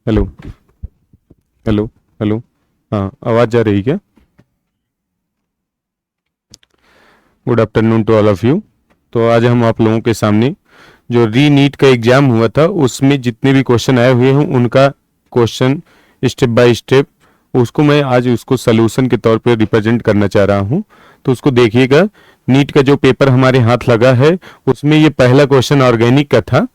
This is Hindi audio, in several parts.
हेलो। हेलो। हेलो। हाँ, आवाज़ जा रही क्या? Good afternoon to all of you. तो आज हम आप लोगों के सामने जो री नीट का एग्ज़ाम हुआ था उसमें जितने भी क्वेश्चन आए हुए हैं उनका क्वेश्चन स्टेप बाय स्टेप उसको मैं आज उसको सलूशन के तौर पे रिप्रेजेंट करना चाह रहा हूँ। तो उसको देखिएगा। नीट का जो पेपर हमारे हाथ लगा है उसमें ये पहला क्वेश्चन ऑर्गेनिक का था।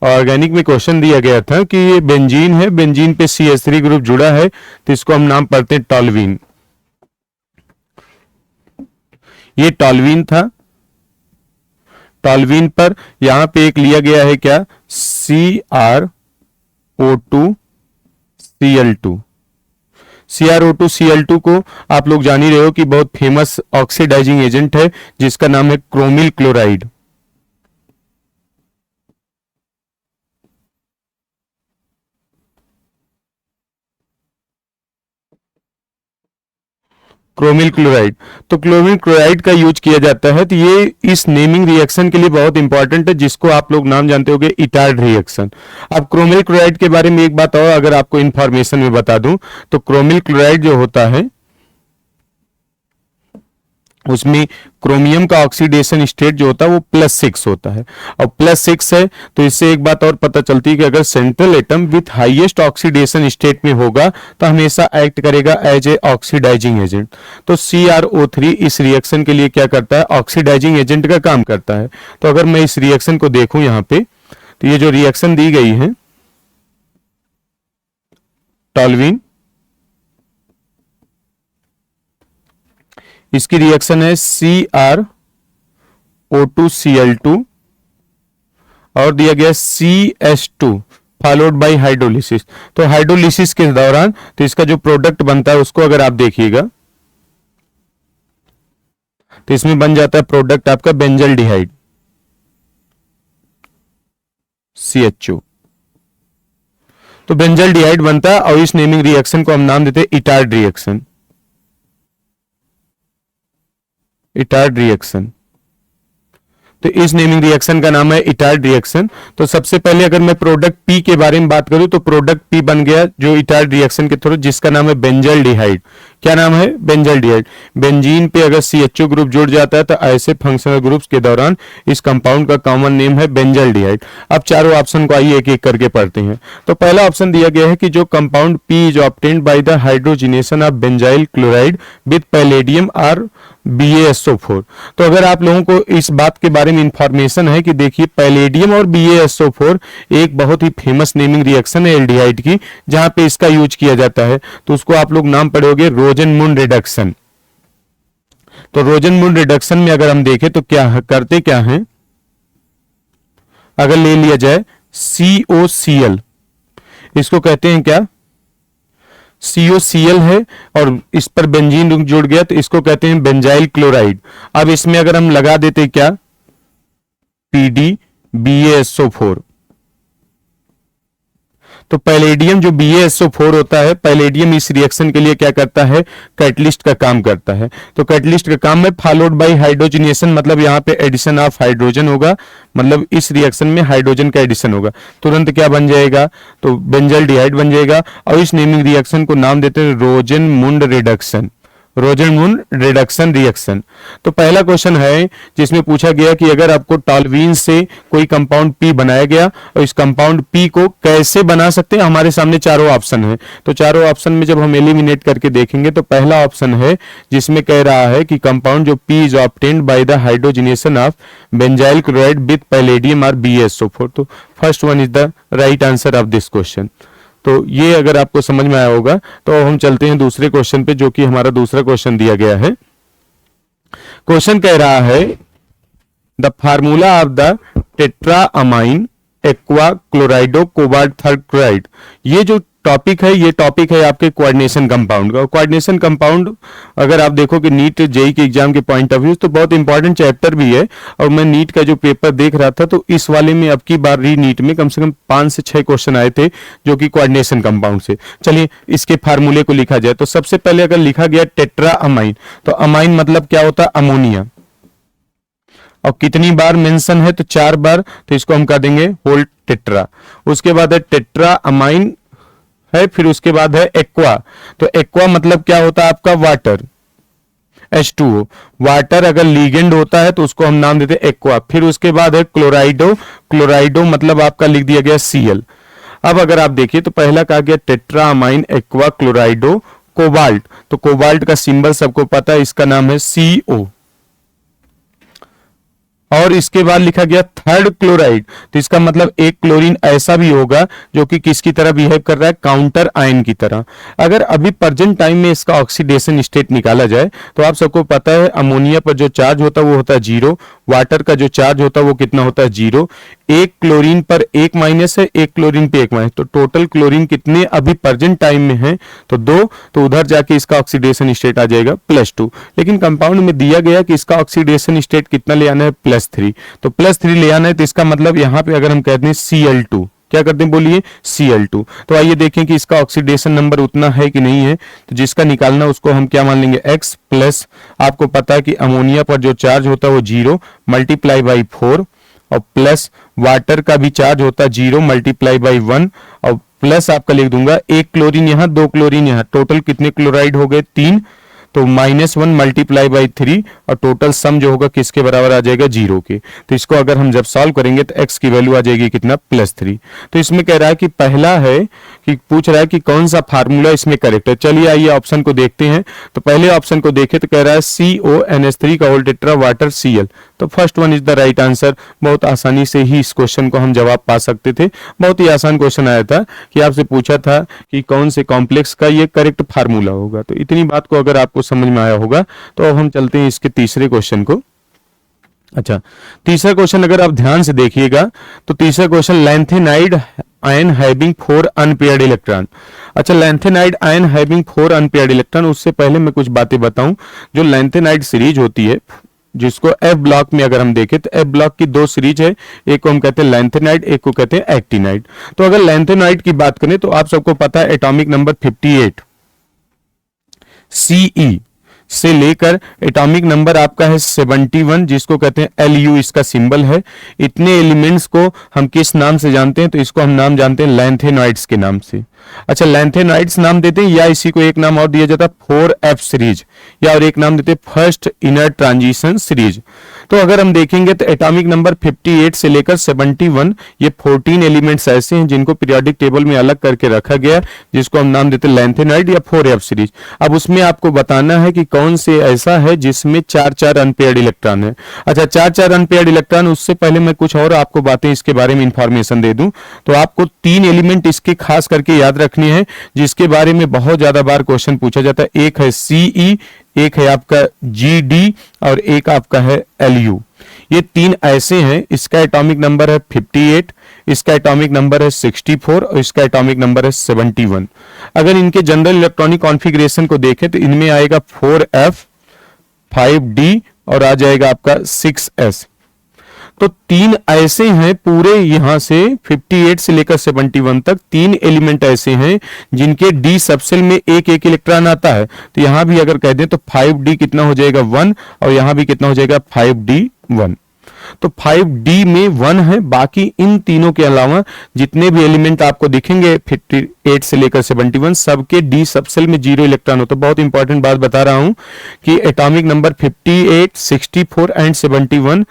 ऑर्गेनिक में क्वेश्चन दिया गया था कि ये बेंजीन है, बेंजीन पे CH3 ग्रुप जुड़ा है, तो इसको हम नाम पढ़ते हैं टॉल्वीन। ये टॉल्वीन था। टॉल्वीन पर यहां पे एक लिया गया है क्या, CrO2Cl2। CrO2Cl2 को आप लोग जान ही रहे हो कि बहुत फेमस ऑक्सीडाइजिंग एजेंट है जिसका नाम है क्रोमिल क्लोराइड। Chromyl chloride. तो क्लोमिल क्लोराइड का यूज किया जाता है, तो ये इस नेमिंग रिएक्शन के लिए बहुत इंपॉर्टेंट है जिसको आप लोग नाम जानते होंगे इटार्ड रिएक्शन। अब क्रोमिल क्लोराइड के बारे में एक बात और अगर आपको इंफॉर्मेशन में बता दूं तो क्रोमिल क्लोराइड जो होता है उसमें क्रोमियम का ऑक्सीडेशन स्टेट जो होता है वो +6 होता है। और +6 है तो इससे एक बात और पता चलती है कि अगर central atom with highest oxidation state में होगा तो हमेशा एक्ट करेगा एज ए ऑक्सीडाइजिंग एजेंट। तो CrO3 इस रिएक्शन के लिए क्या करता है, ऑक्सीडाइजिंग एजेंट का काम करता है। तो अगर मैं इस रिएक्शन को देखूं यहाँ पे तो ये जो रिएक्शन दी गई है टॉल्वीन, इसकी रिएक्शन है CrO2Cl2 और दिया गया CH2 फॉलोड बाय हाइड्रोलिसिस। तो हाइड्रोलिसिस के दौरान तो इसका जो प्रोडक्ट बनता है उसको अगर आप देखिएगा तो इसमें बन जाता है प्रोडक्ट आपका बेंजल्डिहाइड CHO। तो बेंजल्डिहाइड बनता है और इस नेमिंग रिएक्शन को हम नाम देते हैं इटार्ड रिएक्शन। Etard reaction. तो इस नेमिंग रिएक्शन का नाम है इटार्ड रिएक्शन। तो सबसे पहले अगर मैं प्रोडक्ट पी के बारे में बात करूं तो प्रोडक्ट पी बन गया जो इटार्ड रिएक्शन के थ्रू, जिसका नाम है बेंजल्डिहाइड। क्या नाम है, बेंजल्डिहाइड। बेंजीन पे अगर CHO ग्रुप जुड़ जाता है तो ऐसे फंक्शनल ग्रुप्स के दौरान इस कंपाउंड का कॉमन नेम है बेंजल्डिहाइड। अब चारों ऑप्शन को आइए एक एक करके पढ़ते हैं। तो पहला ऑप्शन दिया गया है कि जो compound P is obtained by the hydrogenation of benzyl chloride with palladium और BaSO4। तो अगर आप लोगों को इस बात के बारे में इंफॉर्मेशन है कि देखिए पैलेडियम और BaSO4 एक बहुत ही फेमस नेमिंग रिएक्शन है एल्डिहाइड की, जहां पे इसका यूज किया जाता है, तो उसको आप लोग नाम पढ़ोगे रोजनमुंड रिडक्शन। तो रोजनमुंड रिडक्शन में अगर हम देखें तो क्या करते क्या है, अगर ले लिया जाए COCl, इसको कहते हैं क्या, COCl है और इस पर बेंजीन जुड़ गया तो इसको कहते हैं बेंजाइल क्लोराइड। अब इसमें अगर हम लगा देते क्या, PdBaSO4, तो पैलेडियम जो BaSO4 होता है, पैलेडियम इस रिएक्शन के लिए क्या करता है, कैटलिस्ट का काम करता है। तो कैटलिस्ट का काम है फॉलोड बाय हाइड्रोजनेशन, मतलब यहाँ पे एडिशन ऑफ हाइड्रोजन होगा, मतलब इस रिएक्शन में हाइड्रोजन का एडिशन होगा, तुरंत क्या बन जाएगा, तो बेंजल्डिहाइड बन जाएगा। और इस नेमिंग रिएक्शन को नाम देते हैं रोजनमुंड रिडक्शन, रोजनमुंड रिडक्शन रिएक्शन। तो पहला क्वेश्चन है जिसमें पूछा गया कि अगर आपको टॉल्वीन से कोई कंपाउंड पी बनाया गया और इस कंपाउंड पी को कैसे बना सकते हैं, हमारे सामने चारों ऑप्शन है। तो चारों ऑप्शन में जब हम एलिमिनेट करके देखेंगे तो पहला ऑप्शन है जिसमें कह रहा है कि कंपाउंड जो P is obtained by the hydrogenation of benzyl chloride with palladium और BaSO4। तो first one is the right answer of this question. तो ये अगर आपको समझ में आया होगा तो हम चलते हैं दूसरे क्वेश्चन पे, जो कि हमारा दूसरा क्वेश्चन दिया गया है। क्वेश्चन कह रहा है the formula of the tetra amine aqua क्लोराइडो cobalt third chloride. ये जो टॉपिक है ये टॉपिक है आपके कोऑर्डिनेशन कंपाउंड का। कोऑर्डिनेशन कंपाउंड अगर आप देखो कि नीट जेई के एग्जाम के पॉइंट ऑफ व्यू तो बहुत इंपॉर्टेंट चैप्टर भी है। और मैं नीट का जो पेपर देख रहा था तो इस वाले में अब की बार री नीट में कम से कम 5 से 6 क्वेश्चन आए थे जो कि कोऑर्डिनेशन कंपाउंड से। चलिए इसके फार्मूले को लिखा जाए तो सबसे पहले अगर लिखा गया टेट्रा अमाइन, तो अमाइन मतलब क्या होता है, अमोनिया। और कितनी बार मेंशन है तो 4 बार, तो इसको हम कह देंगे होल टेट्रा। उसके बाद है टेट्रा अमाइन है, फिर उसके बाद है एक्वा। तो एक्वा मतलब क्या होता है आपका वाटर, H2O। वाटर अगर लीगेंड होता है तो उसको हम नाम देते हैं एक्वा। फिर उसके बाद है क्लोराइडो। क्लोराइडो मतलब आपका लिख दिया गया Cl। अब अगर आप देखिए तो पहला कहा गया टेट्रामाइन एक्वा क्लोराइडो कोबाल्ट। तो कोबाल्ट का सिंबल सबको पता है, इसका नाम है CO। और इसके बाद लिखा गया थर्ड क्लोराइड। तो इसका मतलब एक क्लोरीन ऐसा भी होगा जो कि किसकी तरह बिहेव कर रहा है, काउंटर आयन की तरह। अगर अभी प्रेजेंट टाइम में इसका ऑक्सीडेशन स्टेट निकाला जाए तो आप सबको पता है अमोनिया पर जो चार्ज होता है वो होता है 0, वाटर का जो चार्ज होता है वो कितना होता है 0, एक क्लोरीन पर एक माइनस है, एक क्लोरीन पे एक माइनस, तो टोटल क्लोरीन कितने अभी प्रेजेंट टाइम में है तो 2। तो उधर जाके इसका ऑक्सीडेशन स्टेट आ जाएगा +2। लेकिन कंपाउंड में दिया गया कि इसका ऑक्सीडेशन स्टेट कितना ले आना है, +3। तो +3 ले आना है तो इसका मतलब यहां पे अगर हम कहते हैं Cl2, क्या करते हैं बोलिए, Cl2। तो आइए देखें कि इसका ऑक्सीडेशन नंबर उतना है कि नहीं है। तो जिसका निकालना उसको हम क्या मान लेंगे, x प्लस, आपको पता है कि अमोनिया पर जो चार्ज होता है वो 0 मल्टीप्लाई बाई 4, और प्लस वाटर का भी चार्ज होता है 0 मल्टीप्लाई बाई 1, और प्लस आपका लिख दूंगा एक क्लोरीन यहाँ, 2 क्लोरीन यहाँ, टोटल कितने क्लोराइड हो गए 3, तो -1 मल्टीप्लाई बाई 3, और टोटल सम जो होगा किसके बराबर आ जाएगा 0 के। तो इसको अगर हम जब सॉल्व करेंगे तो x की वैल्यू आ जाएगी कितना, +3। तो इसमें कह रहा है कि पहला है कि पूछ रहा है कि कौन सा फार्मूला इसमें करेक्ट है। चलिए आइए ऑप्शन को देखते हैं। तो पहले ऑप्शन को देखें तो कह रहा है CONH3 का होल टेट्रा वाटर Cl। तो first one is the right answer. बहुत आसानी से ही इस क्वेश्चन को हम जवाब पा सकते थे। बहुत ही आसान क्वेश्चन आया था कि आपसे पूछा था कि कौन से कॉम्प्लेक्स का ये करेक्ट फार्मूला होगा। तो इतनी बात को अगर आपको समझ में आया होगा तो अब हम चलते हैं इसके तीसरे क्वेश्चन को। अच्छा, तीसरा क्वेश्चन अगर आप ध्यान से देखिएगा तो तीसरा question, lanthanide ion having 4 unpaired electron. अच्छा, lanthanide ion having 4 unpaired electron, उससे पहले मैं कुछ बातें बताऊं। जो लैंथेनाइड सीरीज होती है जिसको F ब्लॉक में अगर हम देखें तो F ब्लॉक की 2 सीरीज है, एक को हम कहते हैं लैंथेनाइड, एक को कहते हैं एक्टिनाइड। तो अगर लैंथेनाइड की बात करें तो आप सबको पता है एटॉमिक नंबर 58 Ce से लेकर एटॉमिक नंबर आपका है 71 जिसको कहते हैं Lu, इसका सिंबल है। इतने एलिमेंट्स को हम किस नाम से जानते हैं, तो इसको हम नाम जानते हैं लैंथेनॉइड्स के नाम से। अच्छा, लैंथेनॉइड्स नाम देते हैं या इसी को एक नाम और दिया जाता है 4F सीरीज, या और एक नाम देते हैं फर्स्ट इनर ट्रांजिशन सीरीज। तो अगर हम देखेंगे तो एटॉमिक नंबर 58 से लेकर 71 ये 14 एलिमेंट्स ऐसे हैं जिनको पीरियोडिक टेबल में अलग करके रखा गया, जिसको हम नाम देते हैं लैंथेनॉइड या 4F सीरीज। अब उसमें आपको बताना है कि कौन से ऐसा है जिसमें 4-4 अनपेयर्ड इलेक्ट्रॉन है। अच्छा, 4-4 अनपेयर्ड इलेक्ट्रॉन, उससे पहले मैं कुछ और आपको बातें इसके बारे में इंफॉर्मेशन दे दूं तो आपको 3 एलिमेंट इसके खास करके याद रखने हैं जिसके बारे में बहुत ज्यादा बार क्वेश्चन पूछा जाता है। एक है Ce, एक है आपका Gd, और एक आपका है Lu। ये 3 ऐसे हैं, इसका एटॉमिक नंबर है 58, इसका एटॉमिक नंबर है 64 और इसका एटॉमिक नंबर है 71। अगर इनके जनरल इलेक्ट्रॉनिक कॉन्फ़िगरेशन को देखें तो इनमें आएगा 4F, 5D और आ जाएगा आपका 6S। तो 3 ऐसे हैं पूरे, यहां से 58 से लेकर 71 तक 3 एलिमेंट ऐसे हैं जिनके D सबसेल में एक एक इलेक्ट्रॉन आता है। तो यहां भी अगर कह दें तो 5D कितना हो जाएगा 1, और यहां भी कितना हो जाएगा 5D 1। तो 5D में 1 है, बाकी इन तीनों के अलावा जितने भी एलिमेंट आपको दिखेंगे 58 से लेकर 71 सबके D सबसेल में 0 इलेक्ट्रॉन होता है। बहुत इंपॉर्टेंट बात बता रहा हूं कि एटॉमिक नंबर 58, 64 एंड 71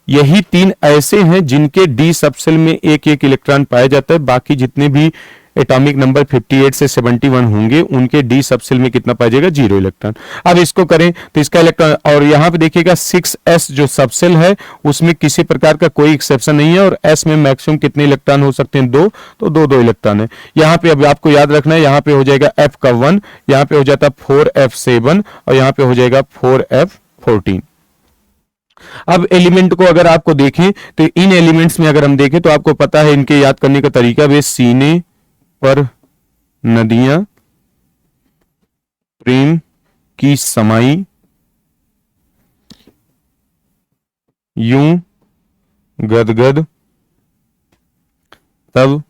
यही 3 ऐसे हैं जिनके D सबसेल में एक एक इलेक्ट्रॉन पाया जाता है। बाकी जितने भी एटॉमिक नंबर 58 से 71 होंगे उनके D सबसेल में कितना पाया जाएगा, 0 इलेक्ट्रॉन। अब इसको करें तो इसका इलेक्ट्रॉन, और यहां पे देखिएगा 6S जो सबसेल है उसमें किसी प्रकार का कोई एक्सेप्शन नहीं है, और S में मैक्सिमम कितने इलेक्ट्रॉन हो सकते हैं, 2, तो 2 इलेक्ट्रॉन है। यहाँ पे अब आपको याद रखना है, यहाँ पे हो जाएगा F का 1, यहाँ पे हो जाता है 4F7 और यहाँ पे हो जाएगा 4F14। अब एलिमेंट को अगर आपको देखें तो इन एलिमेंट्स में अगर हम देखें तो आपको पता है इनके याद करने का तरीका भी, सीने पर नदियां प्रेम की समाई, यूं गदगद तब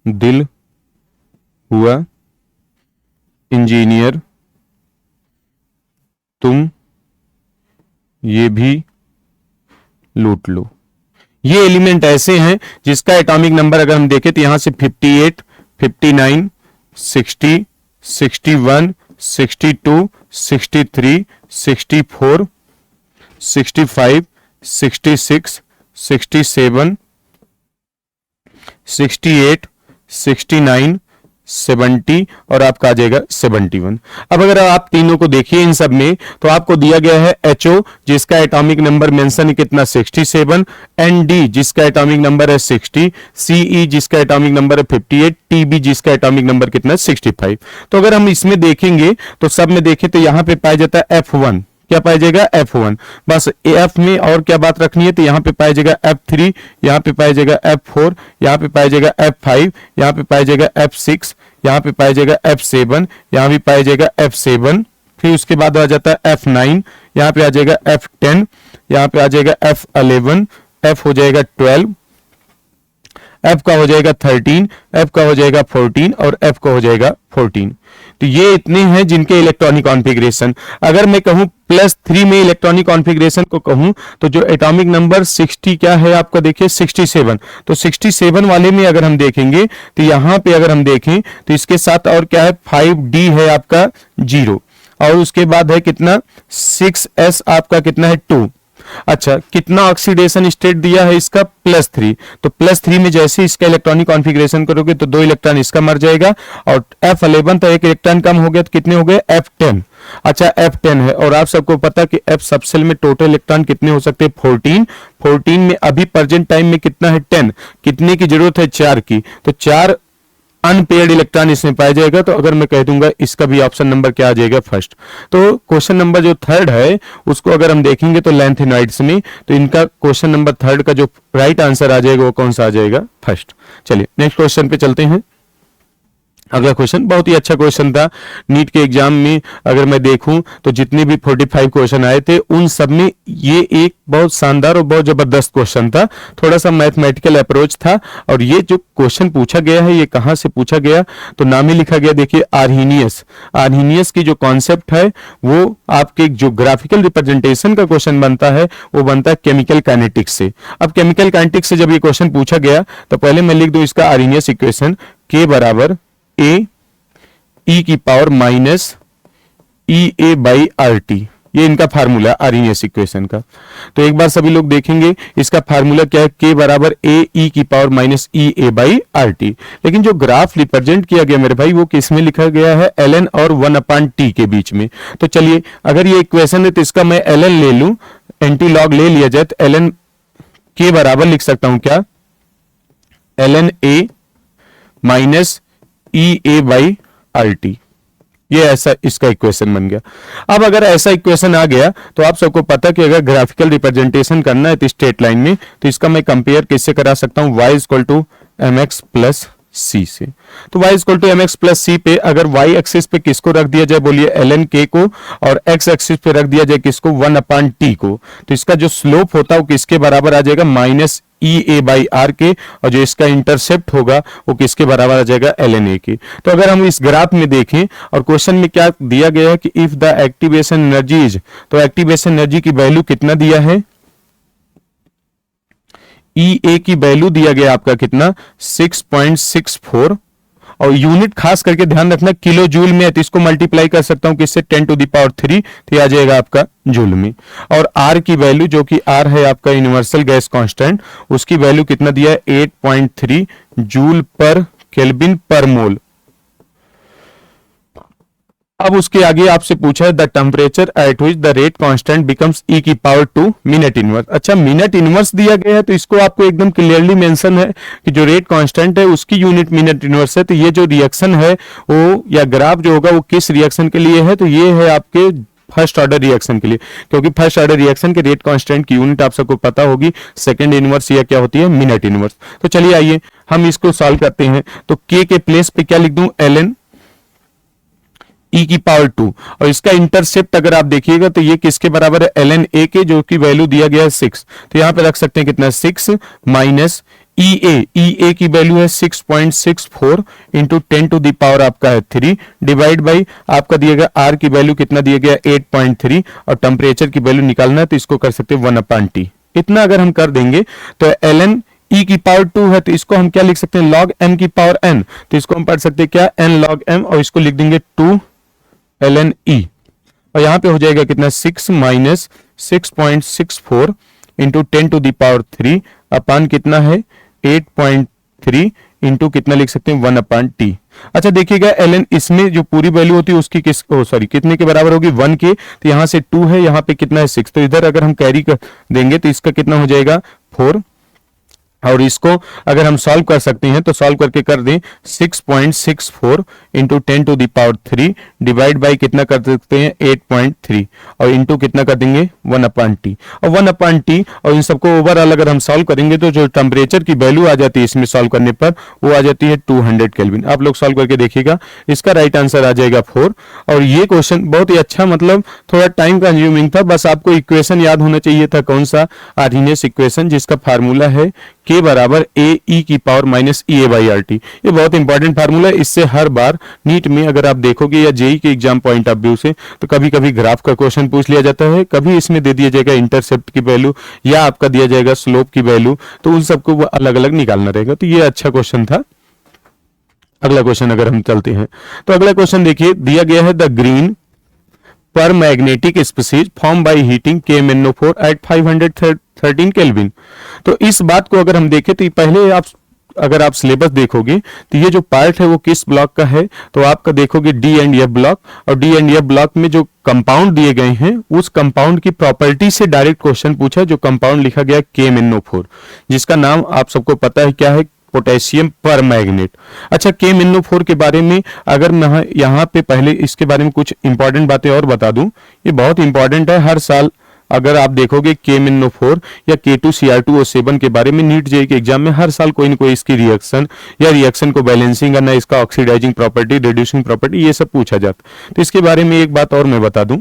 दिल हुआ इंजीनियर, तुम ये भी लूट लो। ये एलिमेंट ऐसे हैं जिसका एटॉमिक नंबर अगर हम देखें तो यहां से 58, 59, 60, 61, 62, 63, 64, 65, 66, 67, 68, 69, 70 और आपका आ जाएगा 71। अब अगर आप तीनों को देखिए इन सब में, तो आपको दिया गया है HO जिसका एटॉमिक नंबर मेंशन है कितना 67, ND जिसका एटॉमिक नंबर है 60, CE जिसका एटॉमिक नंबर है 58, TB जिसका एटॉमिक नंबर कितना है 65। तो अगर हम इसमें देखेंगे तो सब में देखें तो यहां पे पाया जाता है F1, क्या पाया जाएगा F1, बस F में और क्या बात रखनी है, तो यहाँ पे पाया जाएगा F3, यहाँ पे पाया जाएगा F4, यहाँ पे पाया जाएगा F5, यहाँ पे पाया जाएगा F6, यहाँ पे पाया जाएगा F7, यहाँ भी पाया जाएगा F7, फिर उसके बाद आ जाता है F9, यहाँ पे आ जाएगा F10, यहाँ पे आ जाएगा F11, F हो जाएगा 12, F का हो जाएगा 13, F का हो जाएगा 14 और F का हो जाएगा 14। तो ये इतने हैं जिनके इलेक्ट्रॉनिक कॉन्फ़िगरेशन। अगर मैं कहूं +3 में इलेक्ट्रॉनिक कॉन्फ़िगरेशन को कहूं तो जो एटॉमिक नंबर 60 क्या है आपका देखिए 67, तो 67 वाले में अगर हम देखेंगे तो यहां पे अगर हम देखें तो इसके साथ और क्या है 5D है आपका 0 और उसके बाद है कितना 6S आपका कितना है 2। अच्छा, कितना ऑक्सीडेशन स्टेट दिया है इसका +3, तो +3 में जैसे इसका इलेक्ट्रॉनिक कॉन्फ़िगरेशन करोगे तो 2 इलेक्ट्रॉन इसका मर जाएगा और F11 तो 1 इलेक्ट्रॉन कम हो गया तो कितने हो गए F10। अच्छा F10 है और आप सबको पता कि F सब सेल में टोटल इलेक्ट्रॉन कितने हो सकते हैं 14, 14 में अभी प्रेजेंट टाइम में कितना है 10, कितने की जरूरत है 4 की, तो 4 अनपेयर्ड इलेक्ट्रॉन इसमें पाया जाएगा। तो अगर मैं कह दूंगा इसका भी ऑप्शन नंबर क्या आ जाएगा फर्स्ट। तो क्वेश्चन नंबर जो थर्ड है उसको अगर हम देखेंगे तो लैंथेनॉइड्स में, तो इनका क्वेश्चन नंबर थर्ड का जो राइट आंसर आ जाएगा वो कौन सा आ जाएगा फर्स्ट। चलिए नेक्स्ट क्वेश्चन पे चलते हैं। अगला क्वेश्चन बहुत ही अच्छा क्वेश्चन था। नीट के एग्जाम में अगर मैं देखूं तो जितने भी 45 क्वेश्चन आए थे उन सब में ये एक बहुत शानदार और बहुत जबरदस्त क्वेश्चन था। थोड़ा सा मैथमेटिकल अप्रोच था और ये जो क्वेश्चन पूछा गया है ये कहां से पूछा गया, तो नाम ही लिखा गया देखिए आर्हीनियस। आर्हीनियस की जो कॉन्सेप्ट है वो आपके जो ग्राफिकल रिप्रेजेंटेशन का क्वेश्चन बनता है वो बनता है केमिकल काइनेटिक्स से। अब केमिकल काइनेटिक्स से जब ये क्वेश्चन पूछा गया तो पहले मैं लिख दूं इसका आर्हीनियस इक्वेशन, K बराबर A e की power minus EA by RT, ये इनका फार्मूला आर्हीनियस इक्वेशन का। तो एक बार सभी लोग देखेंगे इसका फार्मूला क्या है, K बराबर A e की power minus EA by RT। लेकिन जो ग्राफ रिप्रेजेंट किया गया मेरे भाई वो किस में लिखा गया है ln और 1/t के बीच में। तो चलिए अगर ये इक्वेशन है तो इसका मैं ln ले लूं, एंटी लॉग ले लिया जाए तो ln K बराबर लिख सकता हूं क्या ln A minus EA by RT, ये ऐसा इसका इक्वेशन बन गया। अब अगर ऐसा इक्वेशन आ गया तो आप सबको पता कि अगर ग्राफिकल रिप्रेजेंटेशन करना है तो स्ट्रेट लाइन में, तो इसका मैं कंपेयर किससे करा सकता हूं y = mx प्लस c से। तो y = mx प्लस c पे अगर y एक्सिस पे किसको रख दिया जाए बोलिए ln k को, और x एक्सिस पे रख दिया जाए किसको 1/t को, तो इसका जो स्लोप होता है वो किसके बराबर आ जाएगा माइनस EA बाई R के, और जो इसका इंटरसेप्ट होगा वो किसके बराबर आ जाएगा ln A के। तो अगर हम इस ग्राफ में देखें और क्वेश्चन में क्या दिया गया है कि if the activation energy is, तो एक्टिवेशन एनर्जी की वैल्यू कितना दिया है, EA की वैल्यू दिया गया आपका कितना 6.64, और यूनिट खास करके ध्यान रखना किलो जूल में है, तो इसको मल्टीप्लाई कर सकता हूं किससे 10⁻3, तो ये आ जाएगा आपका जूल में। और R की वैल्यू जो कि R है आपका यूनिवर्सल गैस कांस्टेंट, उसकी वैल्यू कितना दिया है 8.3 जूल पर केल्विन पर मोल। अब उसके आगे आपसे पूछा है the temperature at which the rate constant becomes E की पावर 2 मिनट इनवर्स। अच्छा मिनट इनवर्स दिया गया है तो इसको आपको एकदम क्लियरली मेंशन है कि जो रेट कांस्टेंट है उसकी यूनिट मिनट इनवर्स है। तो ये जो रिएक्शन है वो या ग्राफ जो होगा वो किस रिएक्शन के लिए है, तो ये है आपके फर्स्ट ऑर्डर रिएक्शन के लिए, क्योंकि फर्स्ट ऑर्डर रिएक्शन के रेट कांस्टेंट की यूनिट आप सबको पता होगी सेकंड इनवर्स या क्या होती है मिनट इनवर्स। तो चलिए आइए हम इसको सॉल्व करते हैं। तो K के प्लेस पे क्या लिख दूं ln E की पावर 2, और इसका इंटरसेप्ट अगर आप देखिएगा तो ये किसके बराबर है ln A के, जो कि वैल्यू दिया गया है 6, तो यहां पे रख सकते हैं कितना 6 माइनस EA की वैल्यू है 6.64 इंटू 10⁻³ आपका है 3 डिवाइड बाई आपका दिया गया R की वैल्यू कितना दिया गया 8.3, और टेम्परेचर की वैल्यू निकालना है तो इसको कर सकते हैं 1/t। इतना अगर हम कर देंगे तो ln e की पावर 2 है तो इसको हम क्या लिख सकते हैं, log m की पावर n, तो इसको हम पढ़ सकते हैं क्या, n log m, और इसको लिख देंगे 2 ln e, और यहां पे हो जाएगा कितना 6 minus 6.64 into 10 to the power 3 upon कितना है 8.3 इंटू कितना लिख सकते हैं 1 अपान टी। अच्छा देखिएगा ln इसमें जो पूरी वैल्यू होती है उसकी सॉरी कितने के बराबर होगी 1 के, तो यहां से 2 है, यहां पे कितना है 6, तो इधर अगर हम कैरी कर देंगे तो इसका कितना हो जाएगा 4, और इसको अगर हम सॉल्व कर सकते हैं तो सॉल्व करके कर दें 6.64 into 10 to the power 3 divide by कितना कर सकते हैं 8.3 और इंटू कितना कर देंगे 1 अपान टी, और 1 अपान टी, और इन सबको ओवरऑल अगर हम सॉल्व करेंगे तो जो टेम्परेचर की वैल्यू आ जाती है इसमें सॉल्व करने पर वो आ जाती है 200 केल्विन। आप लोग सॉल्व करके देखिएगा, इसका राइट आंसर आ जाएगा 4। और ये क्वेश्चन बहुत ही अच्छा, मतलब थोड़ा टाइम कंज्यूमिंग था, बस आपको इक्वेशन याद होना चाहिए था, कौन सा, आर्हीनियस इक्वेशन, जिसका फार्मूला है के बराबर ए ई की power minus E A by R T. ये बहुत इंपॉर्टेंट फार्मूला है, इससे हर बार नीट में अगर आप देखोगे या जेई के एग्जाम पॉइंट ऑफ व्यू से तो कभी कभी ग्राफ का क्वेश्चन पूछ लिया जाता है, कभी इसमें दे दिया जाएगा इंटरसेप्ट की वैल्यू या आपका दिया जाएगा स्लोप की वैल्यू, तो उन सबको अलग अलग निकालना रहेगा। तो ये अच्छा क्वेश्चन था। अगला क्वेश्चन अगर हम चलते हैं तो अगला क्वेश्चन देखिए, दिया गया है the green paramagnetic species form by heating KMnO4 at 513 kelvin. तो इस बात को अगर हम देखें तो पहले अगर आप सिलेबस देखोगे तो ये जो पार्ट है वो किस ब्लॉक का है, तो आपका देखोगे डी एंड एफ ब्लॉक, और डी एंड एफ ब्लॉक में जो कंपाउंड दिए गए हैं उस कंपाउंड की प्रॉपर्टी से डायरेक्ट क्वेश्चन पूछा, जो कंपाउंड लिखा गया KMnO4, जिसका नाम आप सबको पता है क्या है, पोटेशियम पर मैग्नेट। अच्छा KMnO4 के बारे में अगर मैं यहाँ पे पहले इसके बारे में कुछ इंपॉर्टेंट बातें और बता दूं, ये बहुत इंपॉर्टेंट है, हर साल अगर आप देखोगे KMnO4 या K2Cr2O7 के बारे में नीट जेईई के एग्जाम में हर साल कोई ना कोई इसकी रिएक्शन या रिएक्शन को बैलेंसिंग करना, इसका ऑक्सीडाइजिंग प्रॉपर्टी, रिड्यूसिंग प्रॉपर्टी, ये सब पूछा जाता। तो इसके बारे में एक बात और मैं बता दूं,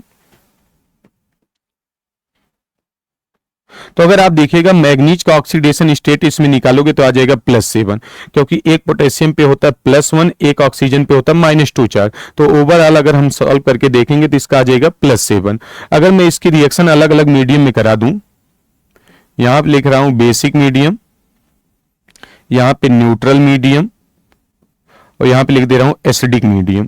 तो अगर आप देखिएगा मैग्नीज का ऑक्सीडेशन स्टेट इसमें निकालोगे तो आ जाएगा +7, क्योंकि एक पोटेशियम पे होता है +1, एक ऑक्सीजन पे होता है -2 चार्ज, तो ओवरऑल अगर हम सॉल्व करके देखेंगे तो इसका आ जाएगा +7। अगर मैं इसकी रिएक्शन अलग अलग मीडियम में करा दूं, यहां पे लिख रहा हूं बेसिक मीडियम, यहां पे न्यूट्रल मीडियम, और यहां पे लिख दे रहा हूं एसिडिक मीडियम।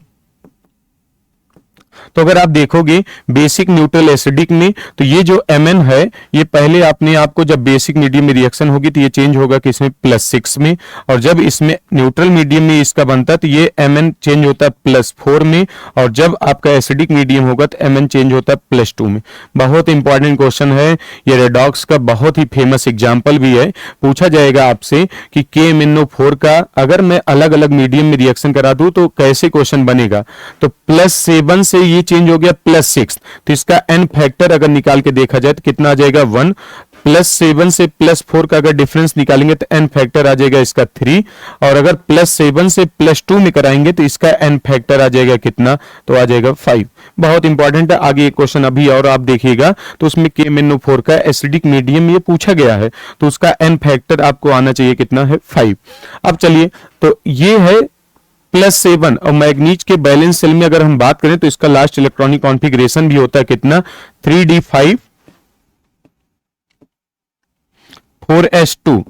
तो अगर आप देखोगे बेसिक न्यूट्रल एसिडिक में, तो ये जो Mn है ये पहले अपने आप को जब बेसिक मीडियम में रिएक्शन होगी तो ये चेंज होगा किसमें +6 में, और जब इसमें न्यूट्रल मीडियम में इसका बनता है तो ये Mn चेंज होता है +4 में, और जब आपका एसिडिक मीडियम होगा तो Mn चेंज होता है +2 में। बहुत इंपॉर्टेंट क्वेश्चन है ये, रेडॉक्स का बहुत ही फेमस एग्जाम्पल भी है। पूछा जाएगा आपसे कि KMnO4 का अगर मैं अलग अलग मीडियम में रिएक्शन करा दूं तो कैसे क्वेश्चन बनेगा, तो +7 से ये चेंज हो गया +6, तो इसका n फैक्टर अगर निकाल के देखा जाए तो कितना आ जाएगा 1, +7 से +4 का अगर डिफरेंस निकालेंगे तो n फैक्टर आ जाएगा इसका 3, और अगर +7 से +2 में कराएंगे तो इसका n फैक्टर आ जाएगा कितना, तो आ जाएगा 5। बहुत इंपॉर्टेंट है। आगे एक क्वेश्चन अभी और आप देखिएगा तो उसमें KMnO4 का एसिडिक मीडियम में ये पूछा गया है, तो उसका n फैक्टर आपको आना चाहिए कितना है 5। अब चलिए, तो ये है +7, और मैग्नीज के बैलेंस सेल में अगर हम बात करें तो इसका लास्ट इलेक्ट्रॉनिक कॉन्फ़िगरेशन भी होता है कितना 3d5 4s2,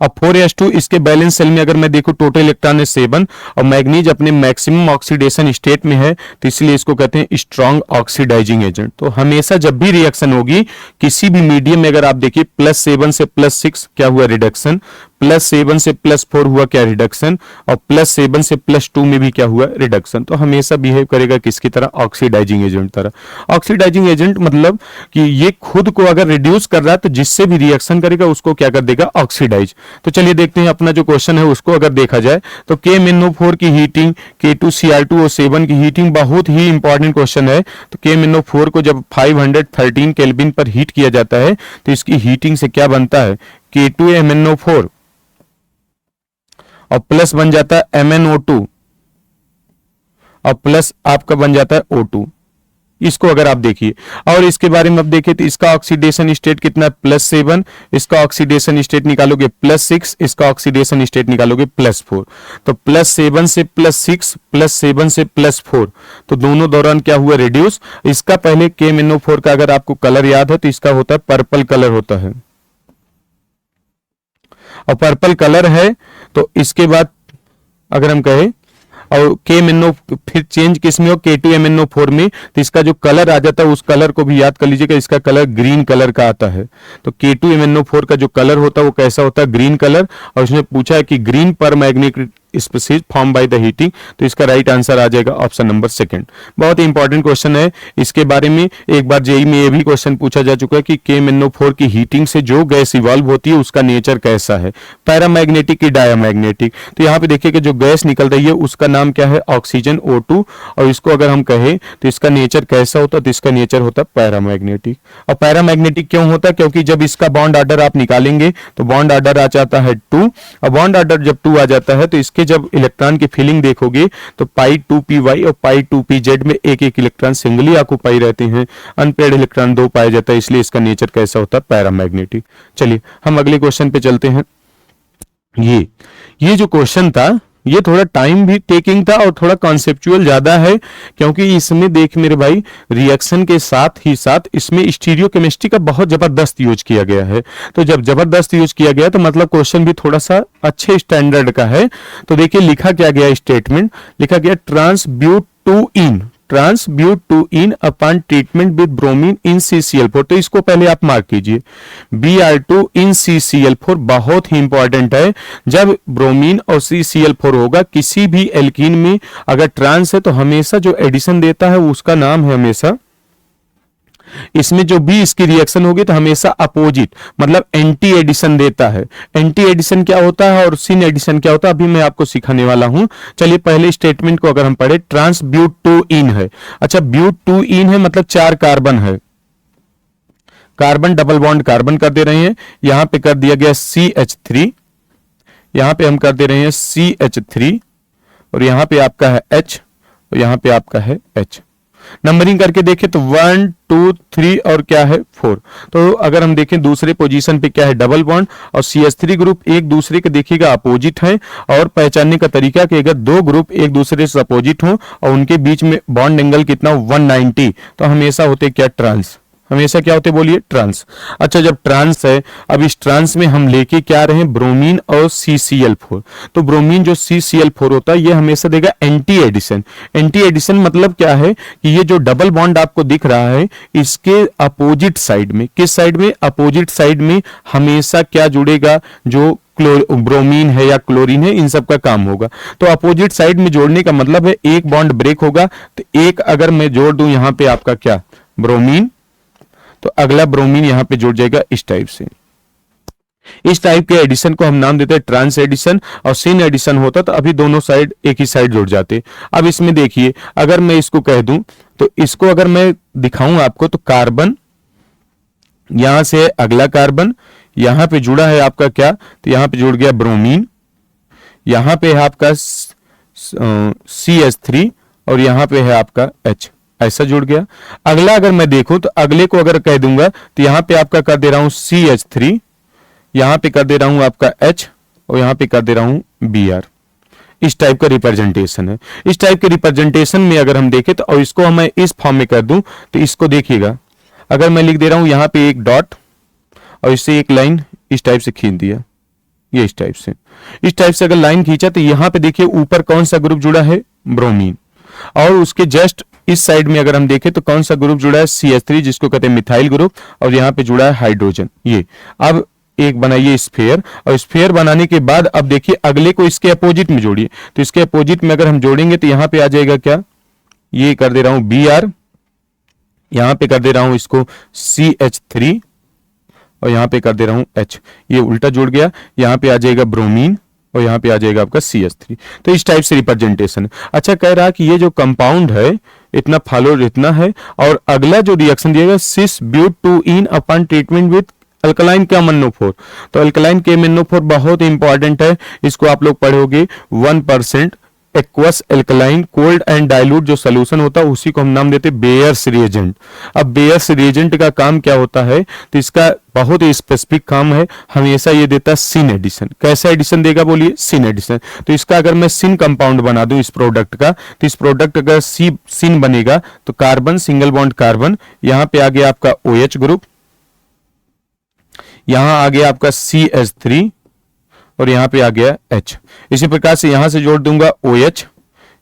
अब 4s2 इसके बैलेंस सेल में अगर मैं देखूं टोटल इलेक्ट्रॉन है 7, और मैग्नीज अपने मैक्सिमम ऑक्सीडेशन स्टेट में है, तो इसलिए इसको कहते हैं स्ट्रॉन्ग ऑक्सीडाइजिंग एजेंट। तो हमेशा जब भी रिएक्शन होगी किसी भी मीडियम में, अगर आप देखिए +7 से +6 क्या हुआ रिडक्शन, +7 से +4 हुआ क्या रिडक्शन, और +7 से +2 में भी क्या हुआ रिडक्शन। तो हमेशा बिहेव करेगा किसकी तरह, ऑक्सीडाइजिंग एजेंट तरह। ऑक्सीडाइजिंग एजेंट मतलब कि ये खुद को अगर रिड्यूस कर रहा है तो जिससे भी रिएक्शन करेगा उसको क्या कर देगा, ऑक्सीडाइज। तो चलिए देखते हैं अपना जो क्वेश्चन है उसको अगर देखा जाए तो KMnO4 की हीटिंग, K2Cr2O7 की हीटिंग बहुत ही इंपॉर्टेंट क्वेश्चन है। तो KMnO4 को जब 513 केल्विन पर हीट किया जाता है तो इसकी हीटिंग से क्या बनता है, K2MnO4 और प्लस बन जाता है MnO2 और प्लस आपका बन जाता है O2। इसको अगर आप देखिए और इसके बारे में अब देखिए तो इसका ऑक्सीडेशन स्टेट कितना है +7, इसका ऑक्सीडेशन स्टेट निकालोगे +6, इसका ऑक्सीडेशन स्टेट निकालोगे +4। तो +7 से +6 +7 से +4, तो दोनों दौरान क्या हुआ, रिड्यूस। इसका पहले KMnO4 का अगर आपको कलर याद है तो इसका होता है पर्पल कलर होता है, और पर्पल कलर है, तो इसके बाद अगर हम कहें और KMnO फिर चेंज किस में हो, K2MnO4 में, तो इसका जो कलर आ जाता है उस कलर को भी याद कर लीजिएगा, इसका कलर ग्रीन कलर का आता है। तो K2MnO4 का जो कलर होता है वो कैसा होता है, ग्रीन कलर। और उसने पूछा है कि green paramagnetic species form by the heating, तो इसका राइट आंसर आ जाएगा ऑप्शन नंबर सेकंड। बहुत ही इंपॉर्टेंट क्वेश्चन है, इसके बारे में एक बार जेई में ये भी क्वेश्चन पूछा जा चुका है कि KMnO4 की हीटिंग से जो गैस इवॉल्व होती है उसका नेचर कैसा है, पैरामैग्नेटिक की डायामैग्नेटिक। तो यहाँ पे देखिए कि जो गैस निकल रही है उसका नाम क्या है, ऑक्सीजन O2, और इसको अगर हम कहें तो इसका नेचर कैसा होता है, तो इसका नेचर होता है पैरामैग्नेटिक। और पैरामैग्नेटिक क्यों होता है, क्योंकि जब इसका बॉन्ड ऑर्डर आप निकालेंगे तो बॉन्ड ऑर्डर आ जाता है 2, और बॉन्ड ऑर्डर जब 2 आ जाता है तो इसके जब इलेक्ट्रॉन की फिलिंग देखोगे तो π2py और π2pz में एक एक इलेक्ट्रॉन सिंगली ऑक्युपाई रहते हैं, अनपेयर्ड इलेक्ट्रॉन 2 पाया जाता है, इसलिए इसका नेचर कैसा होता है, पैरामैग्नेटिक। चलिए हम अगले क्वेश्चन पे चलते हैं। ये जो क्वेश्चन था ये थोड़ा टाइम भी टेकिंग था और थोड़ा कॉन्सेप्चुअल ज्यादा है, क्योंकि इसमें देख मेरे भाई रिएक्शन के साथ ही साथ इसमें स्टीरियोकेमिस्ट्री का बहुत जबरदस्त यूज किया गया है। तो जब जबरदस्त यूज किया गया तो मतलब क्वेश्चन भी थोड़ा सा अच्छे स्टैंडर्ड का है। तो देखिए लिखा क्या गया, स्टेटमेंट लिखा गया transbut two ene upon treatment with bromine in CCl4। तो इसको पहले आप मार्क कीजिए, Br2 इन CCl4 बहुत ही इंपॉर्टेंट है। जब ब्रोमीन और CCl4 होगा किसी भी एल्कीन में अगर ट्रांस है तो हमेशा जो एडिशन देता है उसका नाम है हमेशा, इसमें जो भी इसकी रिएक्शन होगी तो हमेशा अपोजिट मतलब एंटी एडिशन देता है। एंटी एडिशन क्या होता है और सिन एडिशन क्या होता है अभी मैं आपको सिखाने वाला हूं। चलिए पहले स्टेटमेंट को अगर हम पढ़े, ट्रांसब्यूट टू इन है। अच्छा ब्यूट टू इन है मतलब 4 कार्बन है, कार्बन डबल बॉन्ड कार्बन कर दे रहे हैं, यहां पे कर दिया गया CH3, यहां पे हम कर दे रहे हैं CH3, और यहां पे आपका है H और यहां पे आपका है H। नंबरिंग करके देखें तो 1 2 3 और क्या है 4। तो अगर हम देखें दूसरे पोजीशन पे क्या है, डबल बॉन्ड, और CH3 ग्रुप एक दूसरे के देखिएगा अपोजिट है। और पहचानने का तरीका कि अगर दो ग्रुप एक दूसरे से अपोजिट हो और उनके बीच में बॉन्ड एंगल कितना 190, तो हमेशा होते क्या, ट्रांस। हमेशा क्या होते बोलिए, ट्रांस। अच्छा जब ट्रांस है, अब इस ट्रांस में हम लेके क्या रहे हैं, ब्रोमीन और CCl4। तो ब्रोमीन जो CCl4 होता है ये हमेशा देगा एंटी एडिशन। एंटी एडिशन मतलब क्या है कि ये जो डबल बॉन्ड आपको दिख रहा है इसके अपोजिट साइड में, किस साइड में, अपोजिट साइड में हमेशा क्या जुड़ेगा, जो ब्रोमीन है या क्लोरीन है इन सब का काम होगा। तो अपोजिट साइड में जोड़ने का मतलब है एक बॉन्ड ब्रेक होगा तो एक अगर मैं जोड़ दूं यहां पे आपका क्या, ब्रोमीन, तो अगला ब्रोमीन यहां पे जुड़ जाएगा इस टाइप से। इस टाइप के एडिशन को हम नाम देते हैं ट्रांस एडिशन। और सिन एडिशन होता तो अभी दोनों साइड एक ही साइड जुड़ जाते। अब इसमें देखिए अगर मैं इसको कह दूं तो इसको अगर मैं दिखाऊं आपको तो कार्बन यहां से अगला कार्बन यहां पे जुड़ा है आपका क्या, तो यहां पे जुड़ गया ब्रोमीन, यहां पे है आपका CH3 और यहां पे है आपका H, ऐसा जुड़ गया। अगला अगर मैं देखूं तो अगले को अगर कह दूंगा तो यहां पे आपका कर दे रहा हूं CH3, यहां पे कर दे रहा हूं आपका H और यहां पे कर दे रहा हूं Br। इस टाइप का रिप्रेजेंटेशन है। इस टाइप के रिप्रेजेंटेशन में अगर हम देखें तो और इसको हम इस फॉर्म में कर दूं तो इसको देखिएगा, अगर मैं लिख दे रहा हूं यहां पे एक डॉट और इससे एक लाइन इस टाइप से खींच दिया, ये इस टाइप से अगर लाइन खींचा तो यहां पे देखिए ऊपर कौन सा ग्रुप जुड़ा है, ब्रोमीन, और उसके जस्ट इस साइड में अगर हम देखें तो कौन सा ग्रुप जुड़ा है, CH3 जिसको कहते हैं मिथाइल ग्रुप, और यहां पे जुड़ा है हाइड्रोजन। ये अब एक बनाइए स्फीयर, और स्फीयर बनाने के बाद अब देखिए अगले को इसके अपोजिट में जोड़िए। तो इसके अपोजिट में अगर हम जोड़ेंगे तो यहां पे आ जाएगा क्या, ये कर दे रहा हूं Br, यहां पे कर दे रहा हूं इसको CH3 और यहां पे कर दे रहा हूं H, ये उल्टा जुड़ गया, यहां पे आ जाएगा ब्रोमीन और यहां पे आ जाएगा आपका CH3। तो इस टाइप से रिप्रेजेंटेशन। अच्छा कह रहा कि ये जो कंपाउंड है इतना फॉलो इतना है, और अगला जो रिएक्शन दिएगा cis but two ene upon treatment with alkaline KMnO4। तो अल्कलाइन KMnO4 बहुत इंपॉर्टेंट है, इसको आप लोग पढ़ोगे 1% aqueous alkaline cold and dilute जो सोल्यूशन होता है उसी को हम नाम देते हैं बेयर्स रिएजेंट। अब बेयर्स रिएजेंट का काम क्या होता है, तो इसका बहुत ही स्पेसिफिक काम है, हमेशा ये देता है सिन एडिशन। कैसा एडिशन देगा बोलिए, सिन एडिशन। तो इसका अगर मैं सिन कंपाउंड बना दूं इस प्रोडक्ट का, तो इस प्रोडक्ट अगर सिन बनेगा तो कार्बन सिंगल बॉन्ड कार्बन, यहां पे आ गया आपका OH ग्रुप, यहां आ गया आपका CH3 और यहाँ पे आ गया H। इसी प्रकार से यहां से जोड़ दूंगा OH,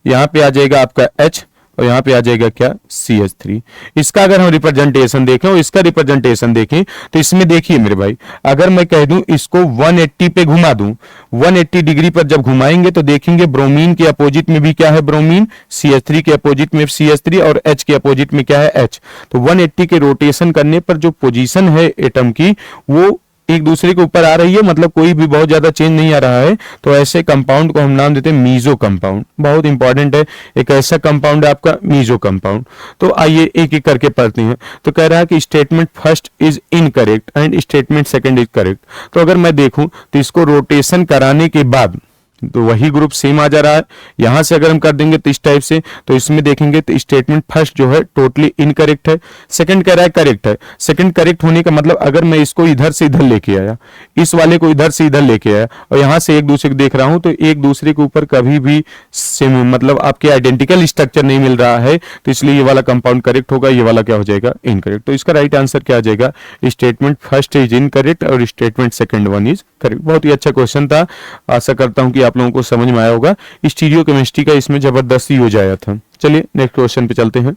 यहाँ पे आ जाएगा आपका H और यहाँ पे आ जाएगा क्या CH3। इसका अगर हम रिप्रेजेंटेशन देखें और इसका रिप्रेजेंटेशन देखें तो इसमें देखिए मेरे भाई, अगर मैं कह दूं इसको 180 पे घुमा दूं, 180 डिग्री पर जब घुमाएंगे तो देखेंगे ब्रोमीन के अपोजिट में भी क्या है ब्रोमीन, CH3 के अपोजिट में CH3 और H के अपोजिट में क्या है H। तो 180 के रोटेशन करने पर जो पोजीशन है एटम की वो एक दूसरे के ऊपर आ रही है, मतलब कोई भी बहुत ज्यादा चेंज नहीं आ रहा है। तो ऐसे कंपाउंड को हम नाम देते हैं मीजो कंपाउंड। बहुत इंपॉर्टेंट है, एक ऐसा कंपाउंड है आपका मीजो कंपाउंड। तो आइए एक एक करके पढ़ते हैं। तो कह रहा है कि statement first is incorrect and statement second is correct. तो अगर मैं देखूं तो इसको रोटेशन कराने के बाद तो वही ग्रुप सेम आ जा रहा है। यहां से अगर हम कर देंगे तो इस टाइप से, तो इसमें देखेंगे तो स्टेटमेंट फर्स्ट जो है टोटली इनकरेक्ट है। सेकंड कह रहा है करेक्ट है। सेकंड करेक्ट होने का मतलब अगर मैं इसको इधर से इधर लेके आया, इस वाले को इधर से इधर लेके आया और यहां से एक दूसरे को देख रहा हूं, तो एक दूसरे के ऊपर कभी भी सेम मतलब आपके आइडेंटिकल स्ट्रक्चर नहीं मिल रहा है, तो इसलिए ये वाला कंपाउंड करेक्ट होगा, ये वाला क्या हो जाएगा इनकरेक्ट। तो इसका राइट आंसर क्या आ जाएगा, स्टेटमेंट फर्स्ट इज इनकरेक्ट और statement second one is correct. बहुत ही अच्छा क्वेश्चन था, आशा करता हूं कि आप लोगों को समझ में आया होगा। स्टीरियो केमिस्ट्री का इसमें जबरदस्ती हो जाया था। चलिए नेक्स्ट क्वेश्चन पे चलते हैं।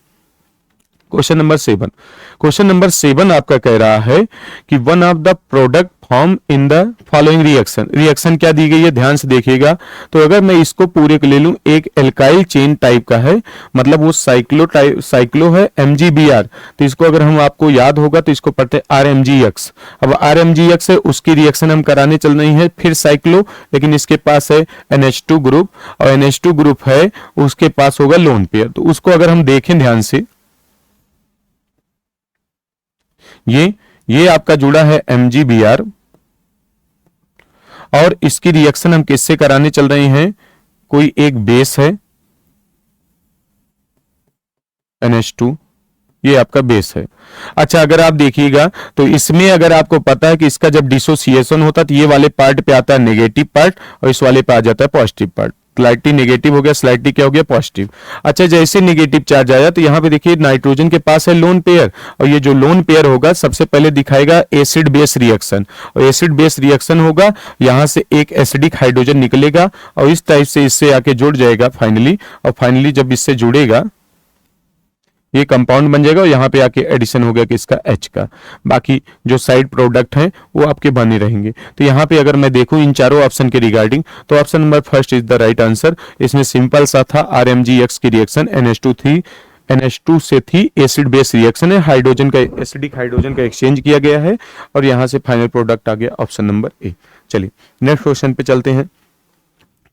Question number 7। क्वेश्चन नंबर 7 आपका कह रहा है कि one of the product form in the following reaction. Reaction क्या दी गई है, ध्यान से देखिएगा। तो अगर मैं इसको पूरे को ले लूं, एक एल्काइल चेन टाइप का है, मतलब वो साइक्लो है MgBr। तो इसको अगर हम आपको याद होगा तो इसको पढ़ते हैं RMgX। अब RMgX है, उसकी रिएक्शन हम कराने चल रही है फिर साइक्लो, लेकिन इसके पास है NH2 ग्रुप और NH2 ग्रुप है उसके पास होगा लोन पेयर। तो उसको अगर हम देखें ध्यान से, ये आपका जुड़ा है MgBr और इसकी रिएक्शन हम किससे कराने चल रहे हैं, कोई एक बेस है NH2, ये आपका बेस है। अच्छा अगर आप देखिएगा तो इसमें अगर आपको पता है कि इसका जब डिसोसिएशन होता है तो ये वाले पार्ट पे आता है नेगेटिव पार्ट और इस वाले पे आ जाता है पॉजिटिव पार्ट। स्लाइटली नेगेटिव हो गया, स्लाइटली क्या हो गया पॉजिटिव। अच्छा जैसे नेगेटिव चार्ज आया तो यहाँ पे देखिए नाइट्रोजन के पास है लोन पेयर और ये जो लोन पेयर होगा सबसे पहले दिखाएगा एसिड बेस रिएक्शन और एसिड बेस रिएक्शन होगा, यहाँ से एक एसिडिक हाइड्रोजन निकलेगा और इस टाइप से इससे आके जुड़ जाएगा फाइनली, और फाइनली जब इससे जुड़ेगा ये कंपाउंड बन जाएगा और यहाँ पे आके एडिशन हो गया कि इसका H का। बाकी जो साइड प्रोडक्ट हैं वो आपके बने रहेंगे। तो यहाँ पे अगर मैं देखूं इन चारों ऑप्शन के रिगार्डिंग तो option number first is the right answer. इसमें सिंपल सा था RMgX की रिएक्शन NH2 से थी एसिड बेस रिएक्शन है, हाइड्रोजन का एसिडिक हाइड्रोजन का एक्सचेंज किया गया है और यहाँ से फाइनल प्रोडक्ट आ गया ऑप्शन नंबर ए। चलिए नेक्स्ट क्वेश्चन पे चलते हैं।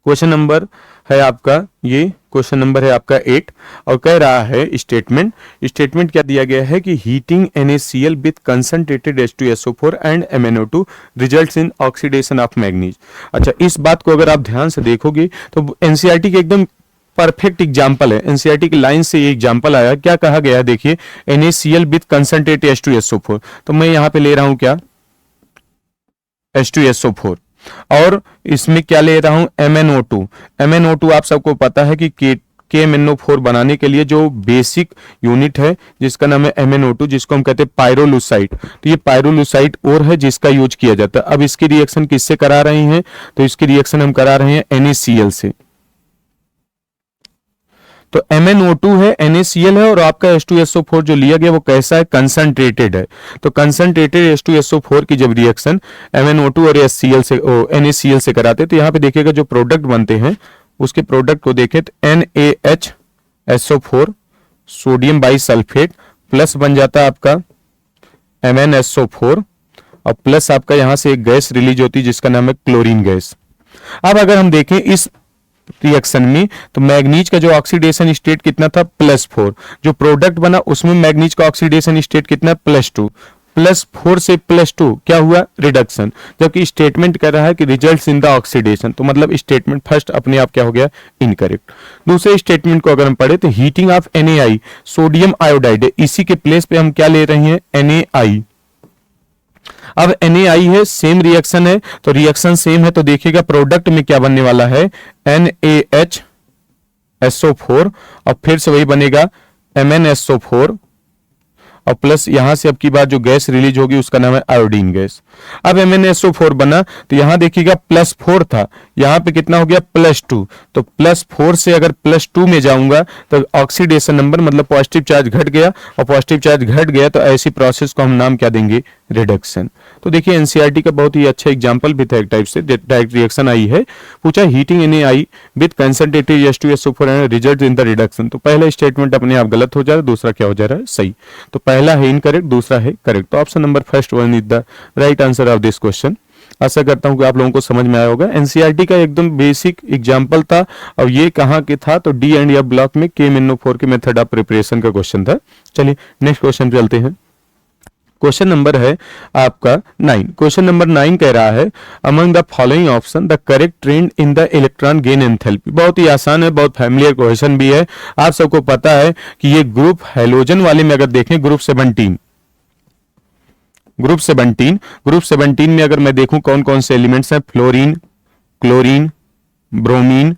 क्वेश्चन नंबर है आपका, ये क्वेश्चन नंबर है आपका 8 और कह रहा है स्टेटमेंट क्या दिया गया है कि heating NaCl with concentrated H2SO4 and MnO2 results in oxidation of manganese. अच्छा इस बात को अगर आप ध्यान से देखोगे तो NCERT के एकदम परफेक्ट एग्जाम्पल है, NCERT की लाइन से ये एग्जाम्पल आया। क्या कहा गया देखिए, NaCl विद कंसंट्रेटेड H2SO4, तो मैं यहाँ पे ले रहा हूं क्या H2SO4 और इसमें क्या ले रहा हूं MnO2 आप सबको पता है कि KMnO4 बनाने के लिए जो बेसिक यूनिट है जिसका नाम है MnO2, जिसको हम कहते हैं पायरोलुसाइड। तो ये पायरोलुसाइड और है जिसका यूज किया जाता है। अब इसकी रिएक्शन किससे करा रही हैं, तो इसकी रिएक्शन हम करा रहे हैं NaCl से। तो MnO2 है, NaCl है और आपका H2SO4 जो लिया गया वो कैसा है, कंसंट्रेटेड है। तो कंसंट्रेटेड H2SO4 की जब रिएक्शन MnO2 और NaCl से कराते तो यहाँ पे देखिएगा जो प्रोडक्ट बनते हैं उसके प्रोडक्ट को देखें तो NaHSO4 सोडियम बाइसल्फेट प्लस बन जाता है आपका MnSO4 और प्लस आपका यहां से एक गैस रिलीज होती है जिसका नाम है क्लोरीन गैस। अब अगर हम देखें इस रिएक्शन में तो मैग्नीज का जो ऑक्सीडेशन स्टेट कितना था +4, जो प्रोडक्ट बना उसमें मैग्नीज का ऑक्सीडेशन स्टेट कितना +2, +4 से +2 क्या हुआ रिडक्शन, जबकि स्टेटमेंट कर रहा है कि रिजल्ट्स इन द ऑक्सीडेशन। तो मतलब स्टेटमेंट फर्स्ट अपने आप क्या हो गया इनकरेक्ट। दूसरे स्टेटमेंट को अगर हम पढ़े तो heating of NaI sodium iodide है, इसी के प्लेस पे हम क्या ले रहे हैं NaI। अब NaI है, सेम रिएक्शन है तो रिएक्शन सेम है तो देखिएगा प्रोडक्ट में क्या बनने वाला है NaHSO4 और फिर से वही बनेगा MnSO4 और प्लस यहां से अब की बार जो गैस रिलीज होगी उसका नाम है आयोडीन गैस। अब MnSO4 बना तो यहां देखिएगा +4 था, यहां पे कितना हो गया +2, तो +4 से अगर +2 में जाऊंगा तो ऑक्सीडेशन नंबर मतलब पॉजिटिव चार्ज घट गया, और पॉजिटिव चार्ज घट गया तो ऐसी प्रोसेस को हम नाम क्या देंगे, रिडक्शन। तो देखिए एनसीईआरटी का बहुत ही अच्छा एग्जांपल भी था, एक टाइप से डायरेक्ट रिएक्शन आई है, पूछा heating NaI with concentrated H2SO4 and result in the reduction. तो पहला स्टेटमेंट अपने आप गलत हो जा रहा है, दूसरा क्या हो जा रहा है, सही। तो पहला है इनकरेक्ट, दूसरा है करेक्ट। तो option number first one is the right answer of this question. आशा करता हूं कि आप लोगों को समझ में आया होगा। एनसीईआरटी का एकदम बेसिक एग्जांपल था, और ये कहां के था, तो डी एंड एफ ब्लॉक में KMnO4 के मेथड ऑफ प्रिपरेशन का क्वेश्चन था। चलिए नेक्स्ट क्वेश्चन पे चलते हैं। क्वेश्चन नंबर है आपका 9। क्वेश्चन नंबर 9 कह रहा है among the following option the correct trend in the electron gain enthalpy. बहुत ही आसान है, बहुत फैमिलियर क्वेश्चन भी है, आप सबको पता है कि ये ग्रुप हैलोजन वाले में अगर देखें ग्रुप 17 में अगर मैं देखूं कौन कौन से एलिमेंट्स हैं, फ्लोरीन, क्लोरीन, ब्रोमीन,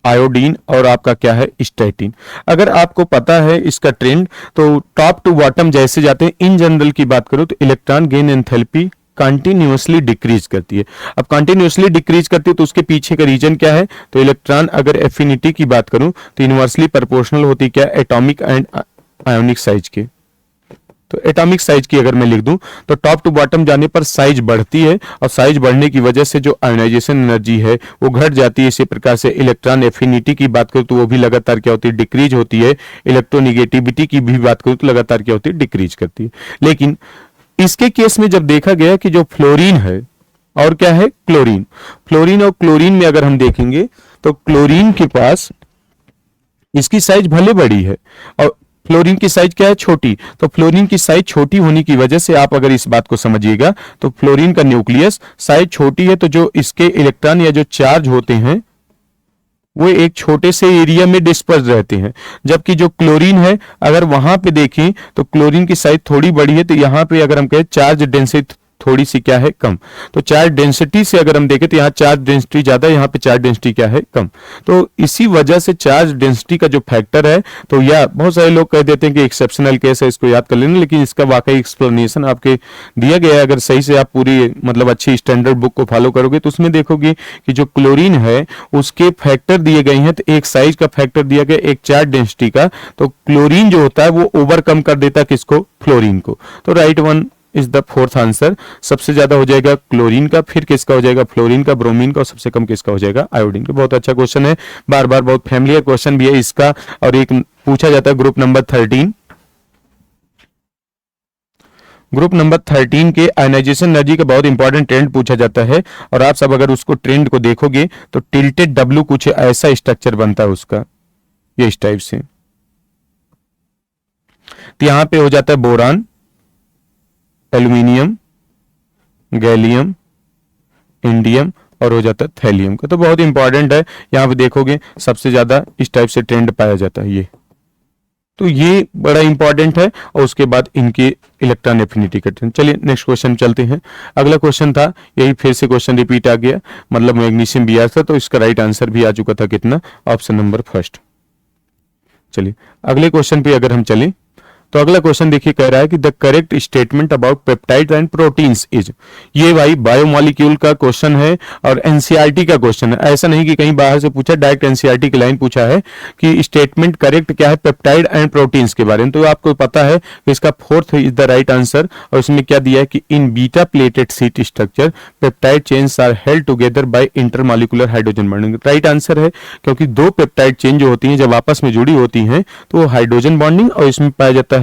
आयोडीन और आपका क्या है, स्टैटिन। अगर आपको पता है इसका ट्रेंड तो टॉप टू बॉटम जैसे जाते हैं, इन जनरल की बात करूं तो electron gain enthalpy continuously decrease करती है। अब कंटिन्यूअसली डिक्रीज करती है तो उसके पीछे का रीजन क्या है, तो इलेक्ट्रॉन अगर एफिनिटी की बात करूं तो इनवर्सली प्रोपोर्शनल होती क्या, एटॉमिक एंड आयोनिक साइज के। तो एटॉमिक साइज की अगर मैं लिख दूं तो टॉप टू बॉटम जाने पर साइज बढ़ती है, और साइज बढ़ने की वजह से जो आयोनाइजेशन एनर्जी है वो घट जाती है। इसी प्रकार से इलेक्ट्रॉन एफिनिटी की बात करूं तो वो भी लगातार क्या होती है, डिक्रीज होती है। इलेक्ट्रोनिगेटिविटी की भी बात करूं तो लगातार क्या होती है, डिक्रीज करती है। लेकिन इसके केस में जब देखा गया कि जो फ्लोरीन है और क्या है, क्लोरीन, फ्लोरीन और क्लोरीन में अगर हम देखेंगे तो क्लोरीन के पास इसकी साइज भले बड़ी है और फ्लोरीन की साइज क्या है, छोटी। तो फ्लोरीन की साइज छोटी होने की वजह से आप अगर इस बात को समझिएगा तो फ्लोरीन का न्यूक्लियस साइज छोटी है, तो जो इसके इलेक्ट्रॉन या जो चार्ज होते हैं वो एक छोटे से एरिया में डिस्पर्स रहते हैं। जबकि जो क्लोरीन है अगर वहां पे देखें तो क्लोरीन की साइज थोड़ी बड़ी है, तो यहां पे अगर हम कहें चार्ज डेंसिटी थोड़ी सी क्या है, कम। तो चार्ज डेंसिटी से अगर हम देखें तो यहाँ चार्ज डेंसिटी ज्यादा है, यहाँ पे चार्ज डेंसिटी क्या है, कम। तो इसी वजह से चार्ज डेंसिटी का जो फैक्टर है, तो या बहुत सारे लोग कह देते हैं कि एक्सेप्शनल केस है, इसको याद कर लेना, लेकिन इसका वाकई एक्सप्लेनेशन आपके दिया गया है। अगर सही से आप पूरी मतलब अच्छी स्टैंडर्ड बुक को फॉलो करोगे तो उसमें देखोगे कि जो क्लोरीन है उसके फैक्टर दिए गए हैं, तो एक साइज का फैक्टर दिया गया, एक चार्ज डेंसिटी का। तो क्लोरीन जो होता है वो ओवरकम कर देता है किसको, फ्लोरीन को। तो right one is the fourth answer. सबसे ज्यादा हो जाएगा क्लोरीन का, फिर किसका हो जाएगा, फ्लोरीन का, ब्रोमीन का, और सबसे कम किसका हो जाएगा, आयोडीन का। बहुत अच्छा क्वेश्चन है, बार बार बहुत फैमिलियर क्वेश्चन भी है इसका। और एक पूछा जाता है ग्रुप नंबर 13, ग्रुप नंबर 13 के आयनाइजेशन एनर्जी का बहुत इंपॉर्टेंट ट्रेंड पूछा जाता है। और आप सब अगर उसको ट्रेंड को देखोगे तो टिल्टेड डब्ल्यू कुछ ऐसा स्ट्रक्चर बनता है उसका, ये इस टाइप से। तो यहां पे हो जाता है बोरान, एल्यूमिनियम, गैलियम, इंडियम और हो जाता है थैलियम का। तो बहुत इंपॉर्टेंट है, यहां पे देखोगे सबसे ज्यादा इस टाइप से ट्रेंड पाया जाता है ये। तो ये बड़ा इंपॉर्टेंट है, और उसके बाद इनकी इलेक्ट्रॉन एफिनिटी का ट्रेंड। चलिए नेक्स्ट क्वेश्चन चलते हैं। अगला क्वेश्चन था यही, फिर से क्वेश्चन रिपीट आ गया, मतलब मैग्नीशियम Br था, तो इसका राइट आंसर भी आ चुका था कितना, ऑप्शन नंबर फर्स्ट। चलिए अगले क्वेश्चन पे अगर हम चलें तो अगला क्वेश्चन देखिए, कह रहा है कि the correct statement about peptide and proteins is. ये भाई बायोमोलिक्यूल का क्वेश्चन है और एनसीईआरटी का क्वेश्चन है। ऐसा नहीं कि कहीं बाहर से पूछा, डायरेक्ट एनसीईआरटी की लाइन पूछा है कि स्टेटमेंट करेक्ट क्या है पेप्टाइड एंड प्रोटीन्स के बारे में। तो आपको पता है कि इसका fourth is the right answer. और इसमें क्या दिया है कि in beta pleated sheet structure peptide chains are held together by intermolecular hydrogen bonding. Right answer है, क्योंकि दो पेप्टाइड चेन जो होती हैं जब आपस में जुड़ी होती हैं तो वो हाइड्रोजन बॉन्डिंग, और इसमें पाया जाता है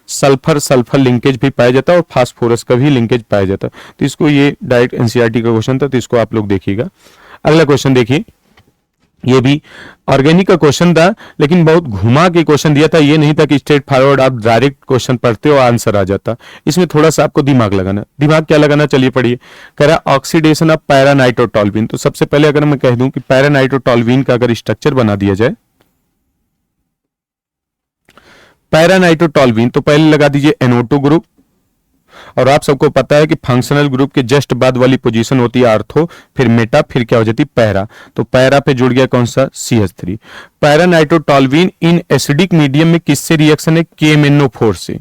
सल्फर सल्फर लिंकेज भी पाया जाता है और फास्फोरस का भी लिंकेज पाया जाता है। तो इसको, ये डायरेक्ट एनसीईआरटी का क्वेश्चन था, तो इसको आप लोग देखिएगा। अगला क्वेश्चन देखिए, ये भी ऑर्गेनिक का क्वेश्चन था, लेकिन बहुत घुमा के क्वेश्चन दिया था। ये नहीं था कि स्ट्रेट फॉरवर्ड आप डायरेक्ट क्वेश्चन पढ़ते हो आंसर आ जाता। इसमें थोड़ा सा आपको दिमाग लगाना। दिमाग क्या लगाना, चलिए पढ़िए। कह रहा ऑक्सीडेशन ऑफ पैरानाइट्रोटोल्यूइन। तो सबसे पहले अगर मैं कह दूं कि पैरानाइट्रोटोल्यूइन का अगर स्ट्रक्चर बना दिया जाए, पैरानाइट्रोटोल्यूइन, तो पहले लगा दीजिए NO2 ग्रुप। और आप सबको पता है कि फंक्शनल ग्रुप के जस्ट बाद वाली पोजीशन होती है आर्थो, फिर मेटा, फिर क्या हो जाती है पैरा। तो पैरा पे जुड़ गया कौन सा, CH3। पैरानाइट्रोटोल्यूइन इन एसिडिक मीडियम में किससे रिएक्शन है, KMnO4 से।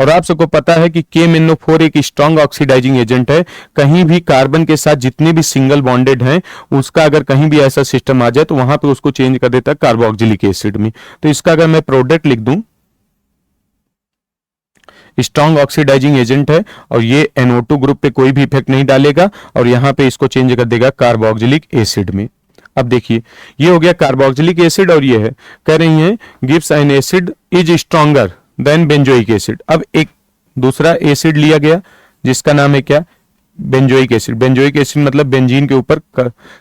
और आप सबको पता है कि KMnO4 एक स्ट्रॉन्ग ऑक्सीडाइजिंग एजेंट है। कहीं भी कार्बन के साथ जितने भी सिंगल बॉन्डेड हैं उसका अगर कहीं भी ऐसा सिस्टम आ जाए तो वहां पे उसको चेंज कर देता है कार्बोक्सिलिक एसिड में। तो इसका अगर मैं प्रोडक्ट लिख दूं, स्ट्रॉन्ग ऑक्सीडाइजिंग एजेंट है और ये NO2 ग्रुप पे कोई भी इफेक्ट नहीं डालेगा और यहां पे इसको चेंज कर देगा कार्बोक्सिलिक एसिड में। अब देखिए ये हो गया कार्बोक्सिलिक एसिड और ये है, कह रही हैं gives an acid is stronger than benzoic acid. अब एक दूसरा एसिड लिया गया जिसका नाम है क्या, बेंजोइक एसिड। बेंजोइक एसिड मतलब बेंजीन के ऊपर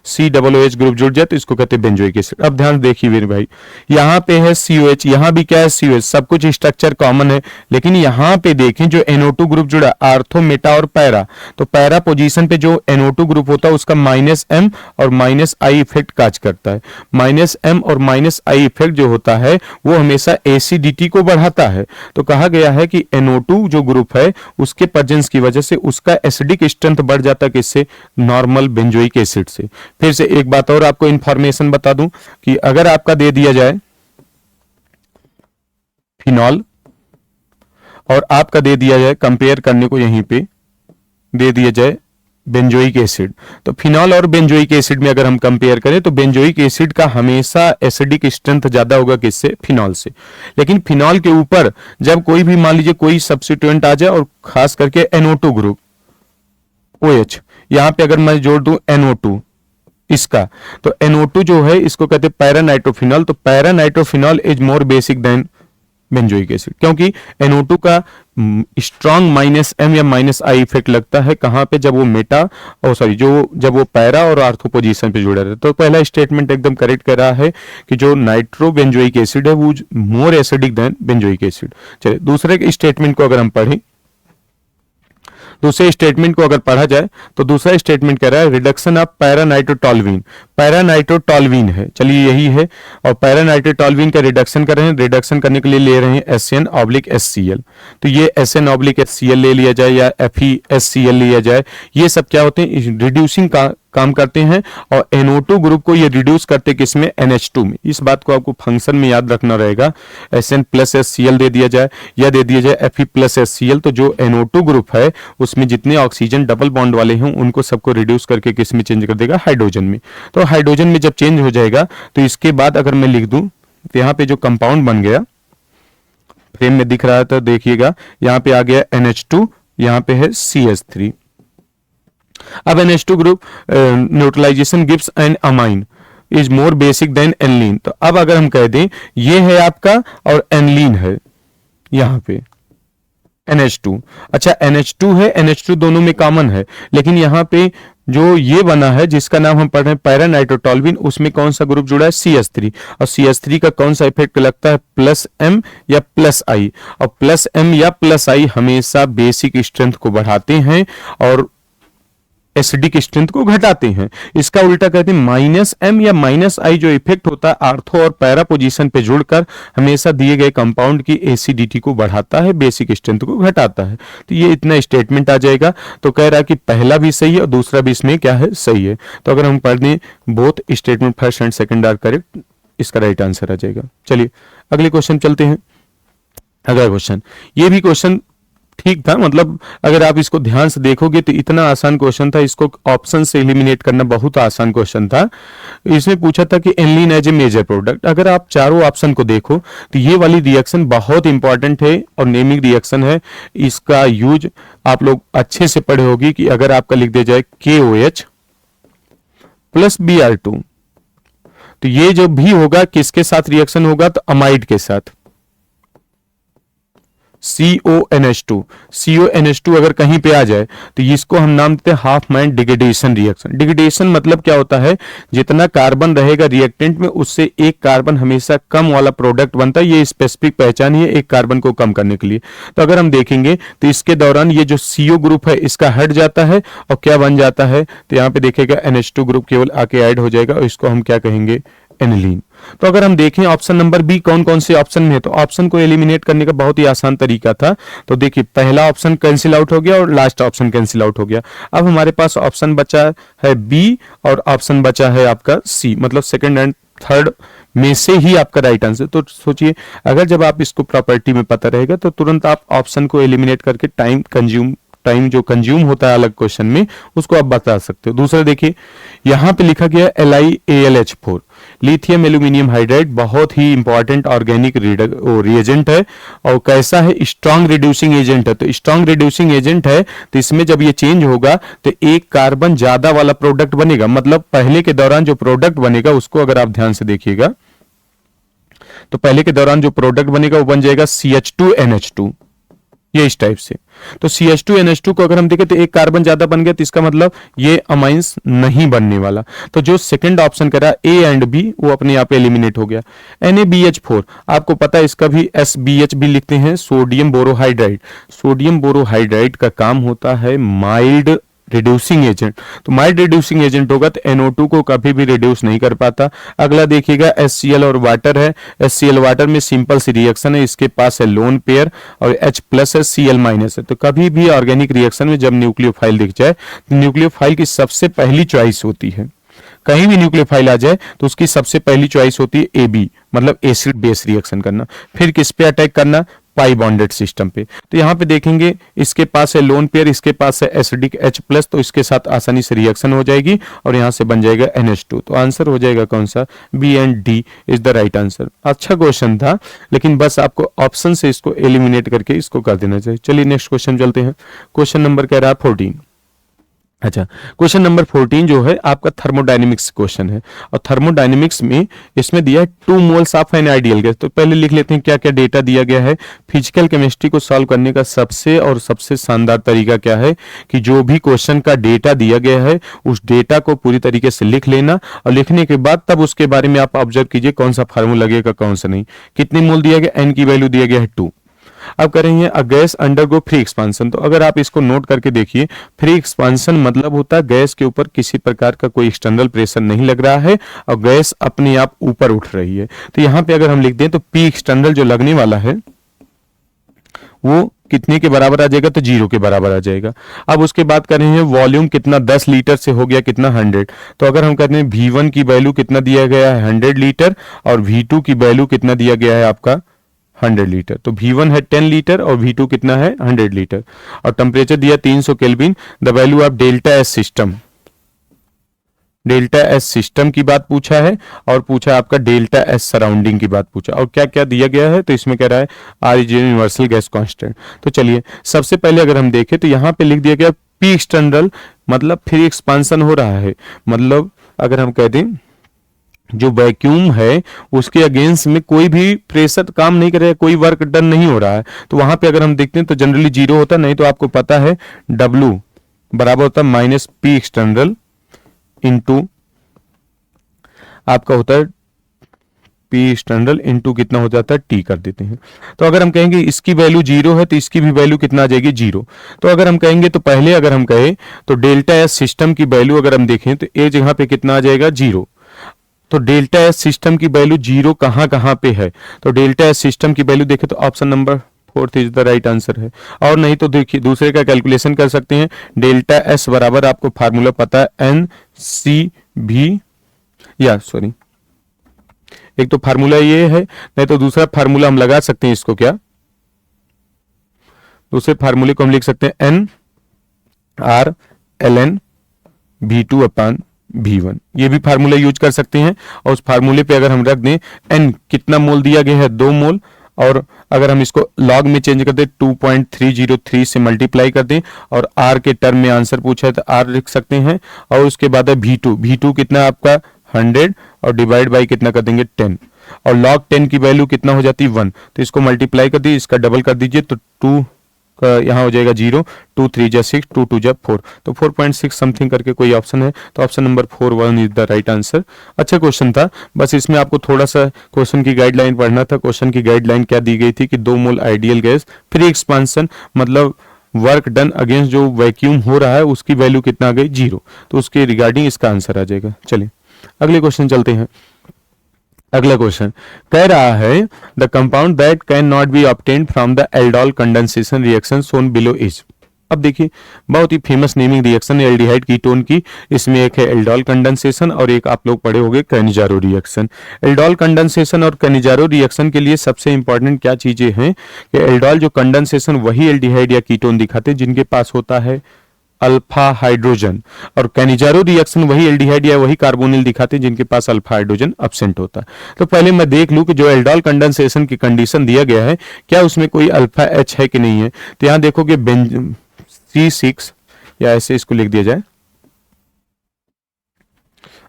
COOH ग्रुप जुड़ जाए तो इसको कहते हैं बेंजोइक एसिड। अब ध्यान देखिए मेरे भाई, यहाँ पे है COH, यहाँ भी क्या है COH, सब कुछ स्ट्रक्चर कॉमन है, लेकिन यहाँ पे देखें जो NO2 ग्रुप जुड़ा आर्थो, मेटा और पैरा, तो पैरा पोजीशन पे जो NO2 ग्रुप होता है उसका -M और -I इफेक्ट काज करता है। -M और -I इफेक्ट जो होता है वो हमेशा एसिडिटी को बढ़ाता है। तो कहा गया है कि NO2 जो ग्रुप है उसके प्रेजेंस की वजह से उसका एसिडिक स्ट्रेंथ बढ़ जाता है किससे, नॉर्मल बेंजोइक एसिड से। फिर से एक बात और आपको इंफॉर्मेशन बता दूं कि अगर आपका दे दिया जाए फिनॉल और आपका दे दिया जाए, कंपेयर करने को यहीं पे दे दिया जाए बेंजोइक एसिड, तो फिनॉल और बेंजोइक एसिड में अगर हम कंपेयर करें तो बेंजोइक एसिड का हमेशा एसिडिक स्ट्रेंथ ज्यादा होगा किससे, फिनॉल से। लेकिन फिनॉल के ऊपर जब कोई भी मान लीजिए कोई सब्स्टिट्यूएंट आ जाए और खास करके NO2 ग्रुप OH, यहां पे अगर मैं जोड़ दूं NO2 इसका, तो NO2 जो है इसको कहते हैं पैरानाइट्रोफिनॉल। तो paranitrophenol is more basic than benzoic acid, क्योंकि NO2 का स्ट्रॉन्ग -M या -I इफेक्ट लगता है कहां पे, जब वो मेटा और सॉरी जब वो पैरा और आर्थो पोजीशन पे जुड़ा रहता है। तो पहला स्टेटमेंट एकदम करेक्ट कर रहा है कि जो नाइट्रो बेंजोइक एसिड है वो more acidic then benzoic acid. चलिए दूसरे स्टेटमेंट को अगर हम पढ़ें, दूसरे स्टेटमेंट को अगर पढ़ा जाए तो दूसरा स्टेटमेंट कह रहा है रिडक्शन ऑफ पैरानाइट्रोटोल्यूइन। पैरानाइट्रोटोल्यूइन है, चलिए यही है, और पैरानाइट्रोटोल्यूइन का रिडक्शन कर रहे हैं, रिडक्शन करने के लिए ले रहे हैं SN/HCl। तो ये SN/HCl ले लिया जाए या FeSCl लिया जाए, ये सब क्या होते हैं, रिड्यूसिंग का काम करते हैं और NO2 ग्रुप को ये रिड्यूस करते किसमें, NH2 में। इस बात को आपको फंक्शन में याद रखना रहेगा, SN+HCl दे दिया जाए या दे दिया जाए Fe+HCl, तो जो NO2 ग्रुप है उसमें जितने ऑक्सीजन डबल बॉन्ड वाले हैं उनको सबको रिड्यूस करके किसमें चेंज कर देगा, हाइड्रोजन में। तो हाइड्रोजन में जब चेंज हो जाएगा तो इसके बाद अगर मैं लिख दूं तो यहाँ पे जो कंपाउंड बन गया फ्रेम में दिख रहा है, तो देखिएगा यहाँ पे आ गया NH2, यहाँ पे है CH3। अब NH2 group neutralisation gives an amine is more basic than aniline. तो अब अगर हम कह दें ये है आपका और एनलीन है यहां पे NH2, अच्छा NH2 है, NH2 दोनों में कॉमन है, लेकिन यहां पे जो ये बना है जिसका नाम हम पढ़ रहे हैं पैरानाइट्रोटोल्यूइन, उसमें कौन सा ग्रुप जुड़ा है, CH3। और CH3 का कौन सा इफेक्ट लगता है, +M या +I, और +M या +I हमेशा बेसिक स्ट्रेंथ को बढ़ाते हैं और एसिडिक स्ट्रेंथ को घटाते हैं। इसका उल्टा कहते हैं -M या -I जो इफेक्ट होता है आर्थो और पैरा पोजीशन पे जुड़कर हमेशा दिए गए कंपाउंड की एसिडिटी को बढ़ाता है, बेसिक स्ट्रेंथ को घटाता है। तो ये इतना स्टेटमेंट आ जाएगा। तो कह रहा है कि पहला भी सही है और दूसरा भी इसमें क्या है, सही है। तो अगर हम पढ़ दें both statement first and second are correct, इसका राइट आंसर आ जाएगा। चलिए अगले क्वेश्चन चलते हैं। अगला क्वेश्चन, ये भी क्वेश्चन ठीक था, मतलब अगर आप इसको ध्यान से देखोगे तो इतना आसान क्वेश्चन था, इसको ऑप्शन से एलिमिनेट करना बहुत आसान क्वेश्चन था। इसमें पूछा था कि एनलीन एज ए मेजर प्रोडक्ट। अगर आप चारों ऑप्शन को देखो तो ये वाली रिएक्शन बहुत इंपॉर्टेंट है और नेमिंग रिएक्शन है। इसका यूज आप लोग अच्छे से पढ़े होगी कि अगर आपका लिख दिया जाए KOH प्लस Br2, तो ये जो भी होगा किसके साथ रिएक्शन होगा, तो अमाइड के साथ, CONH2 अगर कहीं पे आ जाए तो इसको हम नाम देते हैं half man degradation reaction. Degradation मतलब क्या होता है, जितना कार्बन रहेगा रिएक्टेंट में उससे एक कार्बन हमेशा कम वाला प्रोडक्ट बनता है। ये स्पेसिफिक पहचान है एक कार्बन को कम करने के लिए। तो अगर हम देखेंगे तो इसके दौरान ये जो CO ग्रुप है इसका हट जाता है और क्या बन जाता है, तो यहाँ पे देखिएगा NH2 ग्रुप केवल आके ऐड हो जाएगा और इसको हम क्या कहेंगे, एनिलीन। तो अगर हम देखें ऑप्शन नंबर बी कौन कौन से ऑप्शन में है, तो ऑप्शन को एलिमिनेट करने का बहुत ही आसान तरीका था। तो देखिए पहला ऑप्शन कैंसिल आउट हो गया और लास्ट ऑप्शन कैंसिल आउट हो गया। अब हमारे पास ऑप्शन बचा है बी और ऑप्शन बचा है आपका सी, मतलब सेकंड एंड थर्ड में से ही आपका राइट आंसर। तो सोचिए, अगर जब आप इसको प्रॉपर्टी में पता रहेगा तो तुरंत आप ऑप्शन को एलिमिनेट करके टाइम जो कंज्यूम होता है अलग क्वेश्चन में, उसको आप बता सकते हो। दूसरा देखिए, यहां पे लिखा गया LiAlH4, लिथियम एल्यूमिनियम हाइड्राइड, बहुत ही इंपॉर्टेंट ऑर्गेनिक रिएजेंट है। और कैसा है, स्ट्रॉन्ग रिड्यूसिंग एजेंट है। तो स्ट्रॉन्ग रिड्यूसिंग एजेंट है तो इसमें जब ये चेंज होगा तो एक कार्बन ज्यादा वाला प्रोडक्ट बनेगा, मतलब पहले के दौरान जो प्रोडक्ट बनेगा उसको अगर आप ध्यान से देखिएगा तो पहले के दौरान जो प्रोडक्ट बनेगा वो बन जाएगा CH2NH2, ये इस टाइप से। तो CH2NH2 को अगर हम देखें तो एक कार्बन ज्यादा बन गया, तो इसका मतलब ये अमाइंस नहीं बनने वाला। तो जो सेकंड ऑप्शन करा A एंड B, वो अपने आप एलिमिनेट हो गया। NaBH4, आपको पता है इसका भी SBH भी लिखते हैं, सोडियम बोरोहाइड्राइड। सोडियम बोरोहाइड्राइड का काम होता है माइल्ड रिड्यूसिंग एजेंट। तो माइल्ड रिड्यूसिंग एजेंट होगा तो NO2 को कभी भी रिड्यूस नहीं कर पाता। अगला देखिएगा HCl और वाटर है। HCl वाटर में सिंपल सी रिएक्शन है, इसके पास है लोन पेयर और H प्लस है, Cl माइनस है। तो कभी भी ऑर्गेनिक रिएक्शन में जब न्यूक्लियोफाइल दिख जाए तो न्यूक्लियोफाइल की सबसे पहली चॉइस होती है, कहीं भी न्यूक्लियोफाइल आ जाए तो उसकी सबसे पहली चॉइस होती है AB, मतलब एसिड बेस रिएक्शन करना। फिर किस पे अटैक करना, पाई बॉन्डेड सिस्टम पे। तो यहां पे देखेंगे इसके पास है लोन पेयर, इसके पास है एसिडिक H प्लस, तो इसके साथ आसानी से रिएक्शन हो जाएगी और यहां से बन जाएगा NH2। तो आंसर हो जाएगा कौन सा, B and D is the right answer. अच्छा क्वेश्चन था, लेकिन बस आपको ऑप्शन से इसको एलिमिनेट करके इसको कर देना चाहिए। चलिए नेक्स्ट क्वेश्चन चलते हैं। क्वेश्चन नंबर कह रहा है 14। अच्छा, क्वेश्चन नंबर 14 जो है आपका थर्मोडायनेमिक्स क्वेश्चन है, और थर्मोडायनेमिक्स में इसमें दिया है 2 moles of an ideal gas. तो पहले लिख लेते हैं क्या क्या डेटा दिया गया है। फिजिकल केमिस्ट्री को सॉल्व करने का सबसे शानदार तरीका क्या है कि जो भी क्वेश्चन का डेटा दिया गया है उस डेटा को पूरी तरीके से लिख लेना, और लिखने के बाद तब उसके बारे में आप ऑब्जर्व कीजिए कौन सा फार्मूला लगेगा कौन सा नहीं। कितने मोल दिया गया, एन की वैल्यू दिया गया है 2। अब करेंगे a gas undergo free expansion. तो अगर आप इसको नोट करके देखिए, फ्री एक्सपांसन मतलब होता है गैस के ऊपर किसी प्रकार का कोई एक्सटर्नल प्रेशर नहीं लग रहा है और गैस अपने आप ऊपर उठ रही है। तो यहां पे अगर हम लिख दें तो पी एक्सटर्नल जो लगने वाला है वो कितने के बराबर आ जाएगा, तो 0 के बराबर आ जाएगा। अब उसके बाद कर रहे हैं वॉल्यूम कितना, 10 लीटर से हो गया कितना 100। तो अगर हम कहते हैं V1 की वैल्यू कितना दिया गया है 100 लीटर और V2 की वैल्यू कितना दिया गया है आपका 100 लीटर। तो V1 है 10 लीटर और V2 कितना है 100 लीटर, और टेम्परेचर दिया 300 kelvin. The value of delta S system, delta S system की बात पूछा है और पूछा आपका डेल्टा एस सराउंडिंग की बात पूछा, और क्या क्या दिया गया है। तो इसमें कह रहा है R is universal gas constant. तो चलिए सबसे पहले अगर हम देखें तो यहां पे लिख दिया गया पी एक्सटर्नल, मतलब फ्री एक्सपांसन हो रहा है, मतलब अगर हम कह दें जो वैक्यूम है उसके अगेंस्ट में कोई भी प्रेशर काम नहीं कर रहा है, कोई वर्क डन नहीं हो रहा है। तो वहां पे अगर हम देखते हैं तो जनरली 0 होता है, नहीं तो आपको पता है W बराबर होता है माइनस पी एक्सटर्नल इंटू आपका होता है पी एक्सटर्नल इंटू कितना हो जाता है T कर देते हैं। तो अगर हम कहेंगे इसकी वैल्यू 0 है तो इसकी भी वैल्यू कितना आ जाएगी 0। तो अगर हम कहेंगे तो पहले अगर हम कहें तो डेल्टा एस सिस्टम की वैल्यू अगर हम देखें तो ए जगह पे कितना आ जाएगा 0। तो डेल्टा एस सिस्टम की वैल्यू 0 कहां कहां पे है, तो डेल्टा एस सिस्टम की वैल्यू देखें तो option number 4 is the right answer है। और नहीं तो देखिए दूसरे का कैलकुलेशन कर सकते हैं। डेल्टा एस बराबर आपको फार्मूला पता है NCV, या सॉरी एक तो फार्मूला ये है, नहीं तो दूसरा फार्मूला हम लगा सकते हैं इसको, क्या दूसरे फार्मूले को हम लिख सकते हैं NRln V2 अपान V1, ये भी फार्मूला यूज कर सकते हैं। और उस फार्मूले पे अगर हम रख दें N कितना मोल दिया गया है 2 मोल, और अगर हम इसको लॉग में चेंज कर दें 2.303 से मल्टीप्लाई कर दें और R के टर्म में आंसर पूछा है तो R लिख सकते हैं। और उसके बाद है V2 कितना आपका 100 और डिवाइड बाई कितना कर देंगे 10, और log 10 की वैल्यू कितना हो जाती है 1। तो इसको मल्टीप्लाई कर दीजिए, इसका डबल कर दीजिए तो 2 का यहाँ हो जाएगा 0, 2 3 जा 6, 2 2 जा 4, तो 4.6 समथिंग करके कोई ऑप्शन है। तो option number 4 1 is the right answer. अच्छा क्वेश्चन था, बस इसमें आपको थोड़ा सा क्वेश्चन की गाइडलाइन पढ़ना था। क्वेश्चन की गाइडलाइन क्या दी गई थी कि 2 मोल आइडियल गैस फ्री एक्सपांसन, मतलब वर्क डन अगेंस्ट जो वैक्यूम हो रहा है उसकी वैल्यू कितना आ गई 0। तो उसके रिगार्डिंग इसका आंसर आ जाएगा। चलिए अगले क्वेश्चन चलते हैं। अगला क्वेश्चन कह रहा है the compound that can not be obtained from the aldol condensation reaction shown below is. अब देखिए बहुत ही फेमस नेमिंग रिएक्शन है एल्डिहाइड कीटोन की। इसमें एक है एल्डोल कंडेंसेशन और एक आप लोग पढ़े होंगे कैनिजारो रिएक्शन। एल्डोल कंडेंसेशन और कैनिजारो रिएक्शन के लिए सबसे इंपॉर्टेंट क्या चीजें हैं कि एल्डोल जो कंडेंसेशन वही एल्डिहाइड या कीटोन दिखाते हैं जिनके पास होता है अल्फा हाइड्रोजन, और कैनिजारो रिएक्शन वही एल्डिहाइड या वही कार्बोनिल दिखाते हैं जिनके पास अल्फा हाइड्रोजन एब्सेंट होता है। तो पहले मैं देख लूं कि जो एल्डोल कंडेंसेशन की कंडीशन दिया गया है क्या उसमें कोई अल्फा एच है कि नहीं है। तो यहां देखोगे C6 या ऐसे इसको लिख दिया जाए,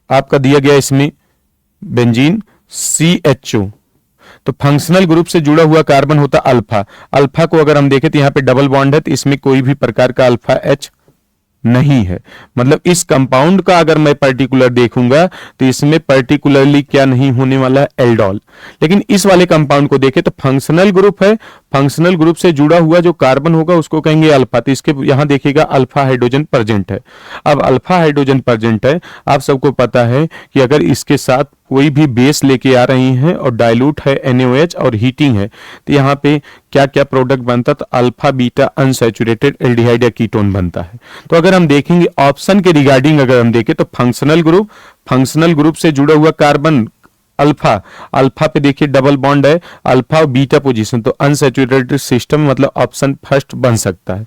आपका दिया गया इसमें बेंजीन CHO। तो फंक्शनल ग्रुप से जुड़ा हुआ कार्बन होता अल्फा। अल्फा को अगर हम देखें तो यहाँ पे डबल बॉन्ड है, तो इसमें कोई भी प्रकार का अल्फा एच नहीं है। मतलब इस कंपाउंड का अगर मैं पर्टिकुलर देखूंगा तो इसमें पर्टिकुलरली क्या नहीं होने वाला है, एल्डोल। लेकिन इस वाले कंपाउंड को देखें तो फंक्शनल ग्रुप है, फंक्शनल ग्रुप से जुड़ा हुआ जो कार्बन होगा उसको कहेंगे अल्फा। तो इसके यहां देखिएगा अल्फा हाइड्रोजन प्रेजेंट है। अब अल्फा हाइड्रोजन प्रेजेंट है, आप सबको पता है कि अगर इसके साथ कोई भी बेस लेके आ रही हैं और डाइल्यूट है NaOH और हीटिंग है तो यहाँ पे क्या क्या प्रोडक्ट बनता है, तो अल्फा बीटा अनसैचुरेटेड एल्डिहाइड या कीटोन बनता है। तो अगर हम देखेंगे ऑप्शन के रिगार्डिंग अगर हम देखें तो फंक्शनल ग्रुप से जुड़ा हुआ कार्बन अल्फा, अल्फा पे देखिए डबल बॉन्ड है, अल्फा और बीटा पोजीशन, तो अनसैचुरेटेड सिस्टम मतलब ऑप्शन फर्स्ट बन सकता है।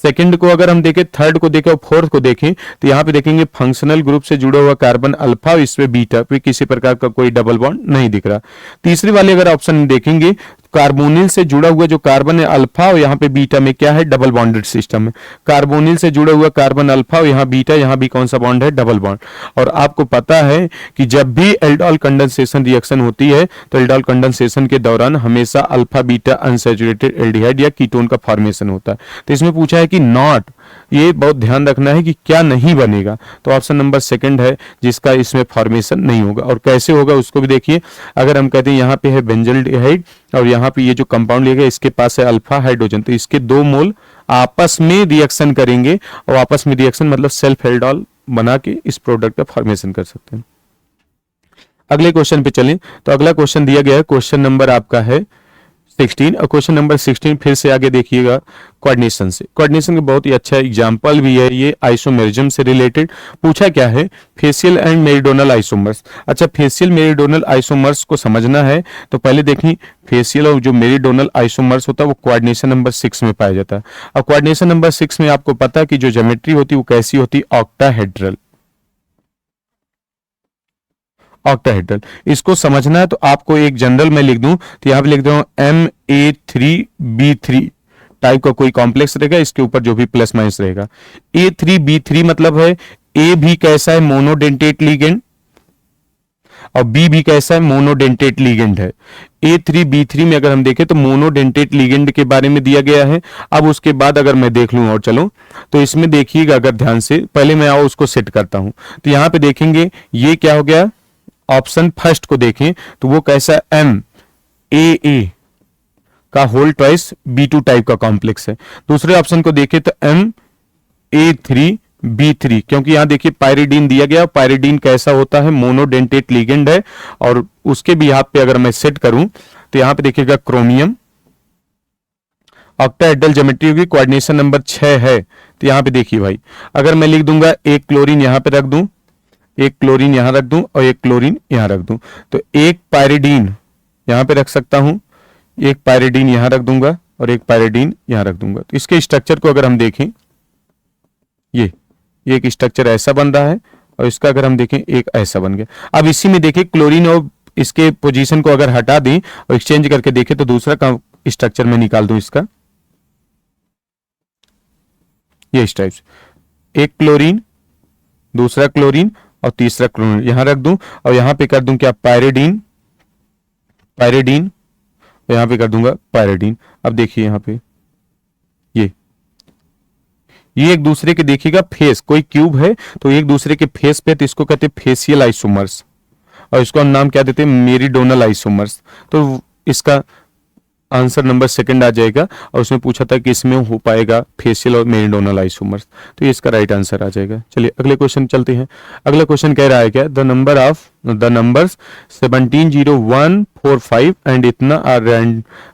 सेकंड को अगर हम देखें, थर्ड को देखें और फोर्थ को देखें तो यहाँ पे देखेंगे फंक्शनल ग्रुप से जुड़ा हुआ कार्बन अल्फा और इसमें बीटा पे किसी प्रकार का कोई डबल बॉन्ड नहीं दिख रहा। तीसरी वाले अगर ऑप्शन देखेंगे कार्बोनिल से जुड़ा हुआ जो कार्बन है अल्फा और यहाँ पे बीटा में क्या है, डबल बॉन्डेड सिस्टम है। कार्बोनिल से जुड़ा हुआ कार्बन अल्फा और यहाँ बीटा, यहाँ भी कौन सा बॉन्ड है, डबल बॉन्ड। और आपको पता है कि जब भी एल्डोल कंडेंसेशन रिएक्शन होती है तो एल्डोल कंडेंसेशन के दौरान हमेशा अल्फा बीटा अनसैचुरेटेड एल्डिहाइड या कीटोन का फॉर्मेशन होता है। तो इसमें पूछा है कि नॉट, ये बहुत ध्यान रखना है कि क्या नहीं बनेगा। तो ऑप्शन नंबर सेकंड है जिसका इसमें फॉर्मेशन नहीं होगा। और कैसे होगा उसको भी देखिए, अगर हम कहते हैं यहाँ पे है बेंजल्डिहाइड और यहाँ पे ये जो कंपाउंड लिया गया इसके पास है अल्फा हाइड्रोजन, तो इसके दो मोल आपस में रिएक्शन करेंगे और आपस में रिएक्शन मतलब सेल्फ एल्डोल बना के इस प्रोडक्ट का फॉर्मेशन कर सकते हैं। अगले क्वेश्चन पे चलें तो अगला क्वेश्चन दिया गया है, क्वेश्चन नंबर आपका है 16 और क्वेश्चन नंबर 16 फिर से आगे देखिएगा कोऑर्डिनेशन से। कोऑर्डिनेशन का बहुत ही अच्छा एग्जांपल भी है ये, आइसोमेरिज्म से रिलेटेड पूछा क्या है, फेशियल एंड मेरिडोनल आइसोमर्स। अच्छा, फेशियल मेरिडोनल आइसोमर्स को समझना है तो पहले देखिए फेशियल और जो मेरिडोनल आइसोमर्स होता है वो कोऑर्डिनेशन नंबर 6 में पाया जाता है। अब कोऑर्डिनेशन नंबर 6 में आपको पता है कि जो ज्योमेट्री होती है वो कैसी होती है, ऑक्टाहेड्रल। ऑक्टाहेड्रल इसको समझना है तो आपको एक जनरल में लिख दूं तो यहां पे लिख दूं MA3B3 टाइप का कोई कॉम्प्लेक्स रहेगा, इसके ऊपर जो भी प्लस माइनस रहेगा। A3B3 मतलब है A भी कैसा है, मोनोडेंटेट लिगेंड, और B भी कैसा है, मोनोडेंटेट लिगेंड है। A3B3 में अगर हम देखें तो मोनोडेंटेट लिगेंड के बारे में दिया गया है। अब उसके बाद अगर मैं देख लूं और चलो तो इसमें देखिएगा अगर ध्यान से, पहले मैं आओ उसको सेट करता हूं तो यहां पे देखेंगे ये क्या हो गया, ऑप्शन फर्स्ट को देखें तो वो कैसा MAA का होल ट्वाइस B2 टाइप का कॉम्प्लेक्स है। दूसरे ऑप्शन को देखें तो MA3B3, क्योंकि यहां देखिए पायरिडीन दिया गया, पायरिडीन कैसा होता है, मोनोडेंटेट लिगेंड है। और उसके भी यहाँ पे अगर मैं सेट करूं तो यहां पे देखिएगा क्रोमियम, ऑक्टाहेड्रल ज्योमेट्री होगी, कोऑर्डिनेशन नंबर 6 है। तो यहां पे देखिए भाई, अगर मैं लिख दूंगा एक क्लोरीन यहां पे रख दूं, एक क्लोरीन यहां रख दूं और एक क्लोरीन यहां रख दूं, तो एक पायरिडीन यहां पे रख सकता हूं, एक पायरिडीन यहां रख दूंगा और एक पायरिडीन यहां रख दूंगा। तो इसके स्ट्रक्चर को अगर हम देखें, ये एक स्ट्रक्चर ऐसा बन रहा है और इसका अगर हम देखें एक ऐसा बन गया। अब इसी में देखिए क्लोरीन और इसके पोजीशन को अगर हटा दें और एक्सचेंज करके देखें तो दूसरा का स्ट्रक्चर में निकाल दूं इसका, ये इस टाइप से, एक क्लोरीन, दूसरा क्लोरीन और तीसरा क्लोरीन यहां रख दूं और यहां पे कर दूं क्या, पायरिडीन, पायरिडीन, यहां पे कर दूंगा पायरिडीन। अब देखिए यहां पे ये एक दूसरे के देखिएगा फेस, कोई क्यूब है तो एक दूसरे के फेस पे, तो इसको कहते हैं फेशियल आइसोमर्स और इसको हम नाम क्या देते हैं, मेरिडोनल आइसोमर्स। तो इसका आंसर नंबर सेकंड आ जाएगा, और उसमें पूछा था कि इसमें हो पाएगा फेशियल और मेरिडोनल आइसोमर्स, तो ये इसका राइट आंसर आ जाएगा। चलिए अगले क्वेश्चन चलते हैं। अगला क्वेश्चन कह रहा है क्या, द नंबर्स 17, 0, 1, 4, 5 एंड इतना are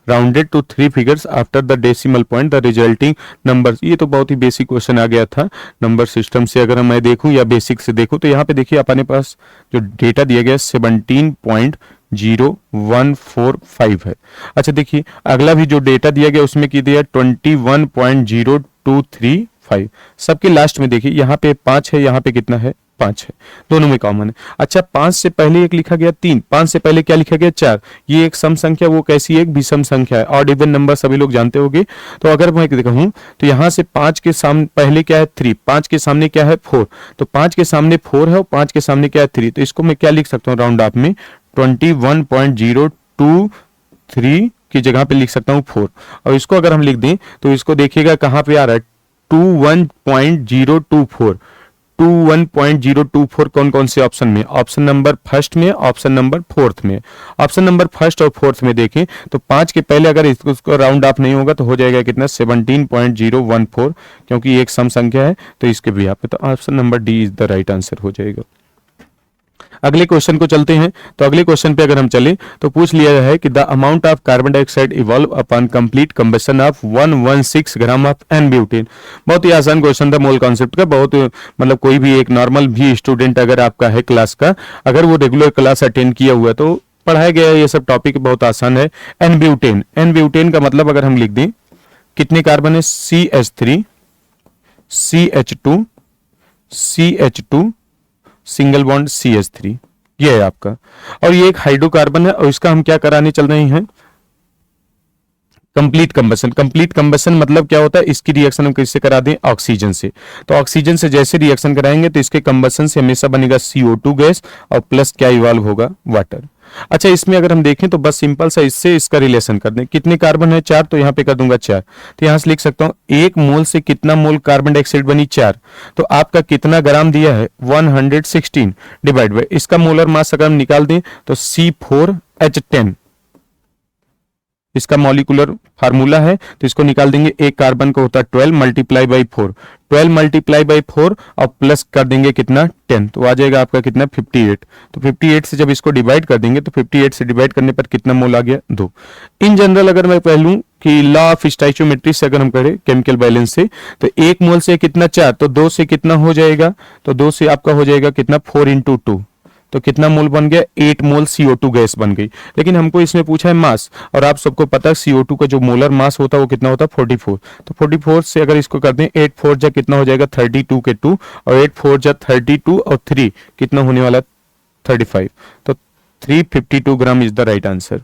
rounded to 3 figures after the decimal point, the resulting numbers. ये तो बहुत ही बेसिक क्वेश्चन आ गया था नंबर सिस्टम से, अगर मैं देखूं या बेसिक से देखूं तो यहाँ पे देखिए अपने पास जो डेटा दिया गया 17.0145 है। अच्छा देखिए अगला भी जो डेटा दिया गया उसमें की दिया 21.0235। सबके लास्ट में देखिए यहाँ पे 5 है, यहाँ पे कितना है 5 है, दोनों में कॉमन है। अच्छा 5 से पहले एक लिखा गया 3, 5 से पहले क्या लिखा गया 4, ये एक सम संख्या, वो कैसी एक विषम संख्या है, ऑड इवन नंबर सभी लोग जानते होंगे। तो अगर मैं कहूं तो यहाँ से 5 के सामने पहले क्या है 3, 5 के सामने क्या है 4, तो 5 के सामने 4 है और 5 के सामने क्या है 3, तो इसको मैं क्या लिख सकता हूँ राउंड ऑफ में 21.023 की जगह पे लिख सकता हूँ 4, और इसको अगर हम लिख दें तो इसको देखिएगा कहाँ पे आ रहा है 21.024। 21.024 कौन कौन से ऑप्शन में, ऑप्शन नंबर फर्स्ट में, ऑप्शन नंबर फोर्थ में। ऑप्शन नंबर फर्स्ट और फोर्थ में देखें तो 5 के पहले अगर इसको राउंड ऑफ नहीं होगा तो हो जाएगा कितना 17.014, क्योंकि एक सम संख्या है तो इसके भी यहाँ पे, तो option number D is the right answer हो जाएगा। अगले क्वेश्चन को चलते हैं। तो अगले क्वेश्चन पे अगर हम चले तो पूछ लिया है कि the amount of carbon dioxide evolve upon complete combustion of 116 gram of n butane. बहुत ही आसान क्वेश्चन था मोल कॉन्सेप्ट का, बहुत मतलब कोई भी एक नॉर्मल भी स्टूडेंट अगर आपका है क्लास का, अगर वो रेगुलर क्लास अटेंड किया हुआ तो पढ़ाया गया ये सब टॉपिक बहुत आसान है। एन ब्यूटेन, एन ब्यूटेन का मतलब अगर हम लिख दें कितने कार्बन है CH3 CH2 CH2 single bond CH3, ये है आपका, और ये एक हाइड्रोकार्बन है और इसका हम क्या कराने चल रहे हैं कंप्लीट कंबशन। कंप्लीट कंबशन मतलब क्या होता है, इसकी रिएक्शन हम किससे करा दें ऑक्सीजन से, तो ऑक्सीजन से जैसे रिएक्शन कराएंगे तो इसके कंबशन से हमेशा बनेगा CO2 गैस और प्लस क्या इवॉल्व होगा वाटर। अच्छा इसमें अगर हम देखें तो बस सिंपल सा इससे इसका रिलेशन कर दें, कितने कार्बन है 4, तो यहाँ पे कर दूंगा 4, तो यहाँ से लिख सकता हूँ 1 मोल से कितना मोल कार्बन डाइऑक्साइड बनी 4, तो आपका कितना ग्राम दिया है 116 डिवाइड बाय इसका मोलर मास अगर हम निकाल दें तो C4H10 इसका मॉलिक्यूलर फार्मूला है, तो इसको निकाल देंगे, एक कार्बन को होता है 12 मल्टीप्लाई बाई 4, 12 मल्टीप्लाई बाई 4 और प्लस कर देंगे कितना 10, तो आ जाएगा आपका कितना 58। तो 58 से जब इसको डिवाइड कर देंगे तो 58 से डिवाइड करने पर कितना मोल आ गया 2। इन जनरल अगर मैं कह लूं कि लॉ ऑफ स्टोइचियोमेट्री से अगर हम करें केमिकल बैलेंस से, तो 1 मोल से कितना 4, तो 2 से कितना हो जाएगा, तो 2 से आपका हो जाएगा कितना 4 × 2, तो कितना मोल बन गया 8 मोल CO2 गैस बन गई। लेकिन हमको इसमें पूछा है मास, और आप सबको पता है CO2 का जो मोलर मास होता है वो कितना होता है 44, तो 44 से अगर इसको कर दें 8 4 जा कितना हो जाएगा 32 के 2, और 8 4 जा 32 और 3 कितना होने वाला 35, तो 352 gram is the right answer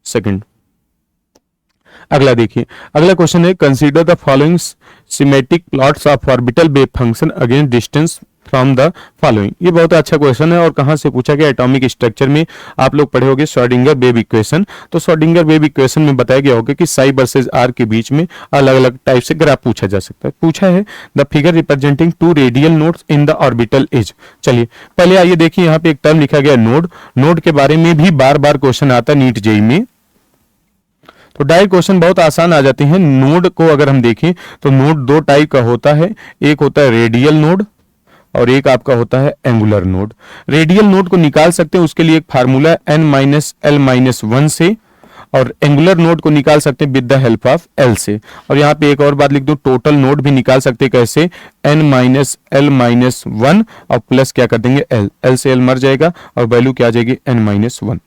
second. अगला देखिए, अगला क्वेश्चन है consider the following symmetric plots of orbital wave function against distance from the following. ये बहुत अच्छा क्वेश्चन है और कहां से पूछा गया, एटॉमिक स्ट्रक्चर में आप लोग पढ़े होंगे श्रोडिंगर वेव इक्वेशन। तो श्रोडिंगर वेव इक्वेशन में बताया गया होगा कि साई वर्सेस आर के बीच में अलग अलग टाइप से ग्राफ पूछा जा सकता है। पूछा है the figure representing 2 radial nodes in the orbital as. चलिए पहले आइए देखिए, यहाँ पे एक टर्म लिखा गया नोड, नोड के बारे में भी बार बार क्वेश्चन आता है नीट जेईई में, तो डायरेक्ट क्वेश्चन बहुत आसान आ जाते हैं। नोड को अगर हम देखें तो नोड 2 टाइप का होता है, एक होता है रेडियल नोड और एक आपका होता है एंगुलर नोड। रेडियल नोड को निकाल सकते हैं, उसके लिए एक फार्मूला है n-l-1 से, और एंगुलर नोड को निकाल सकते हैं with the help of l से। और यहाँ पे एक और बात लिख दो, टोटल नोड भी निकाल सकते हैं कैसे, n-l-1 और प्लस क्या कर देंगे l, l से l मर जाएगा और वैल्यू क्या आ जाएगी n-1।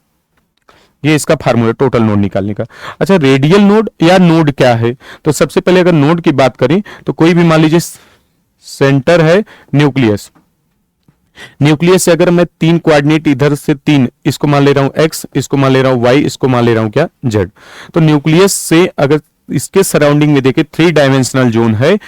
ये इसका फार्मूला टोटल नोड निकालने का। अच्छा रेडियल नोड या नोड क्या है, तो सबसे पहले अगर नोड की बात करें तो कोई भी मान लीजिए सेंटर है न्यूक्लियस, न्यूक्लियस से अगर मैं 3 कोऑर्डिनेट इधर से 3, इसको मान ले रहा हूं x, इसको मान ले रहा हूं y, इसको मान ले रहा हूं क्या z, तो न्यूक्लियस से अगर इसके सराउंडिंग में देखें 3 डायमेंशनल जोन है,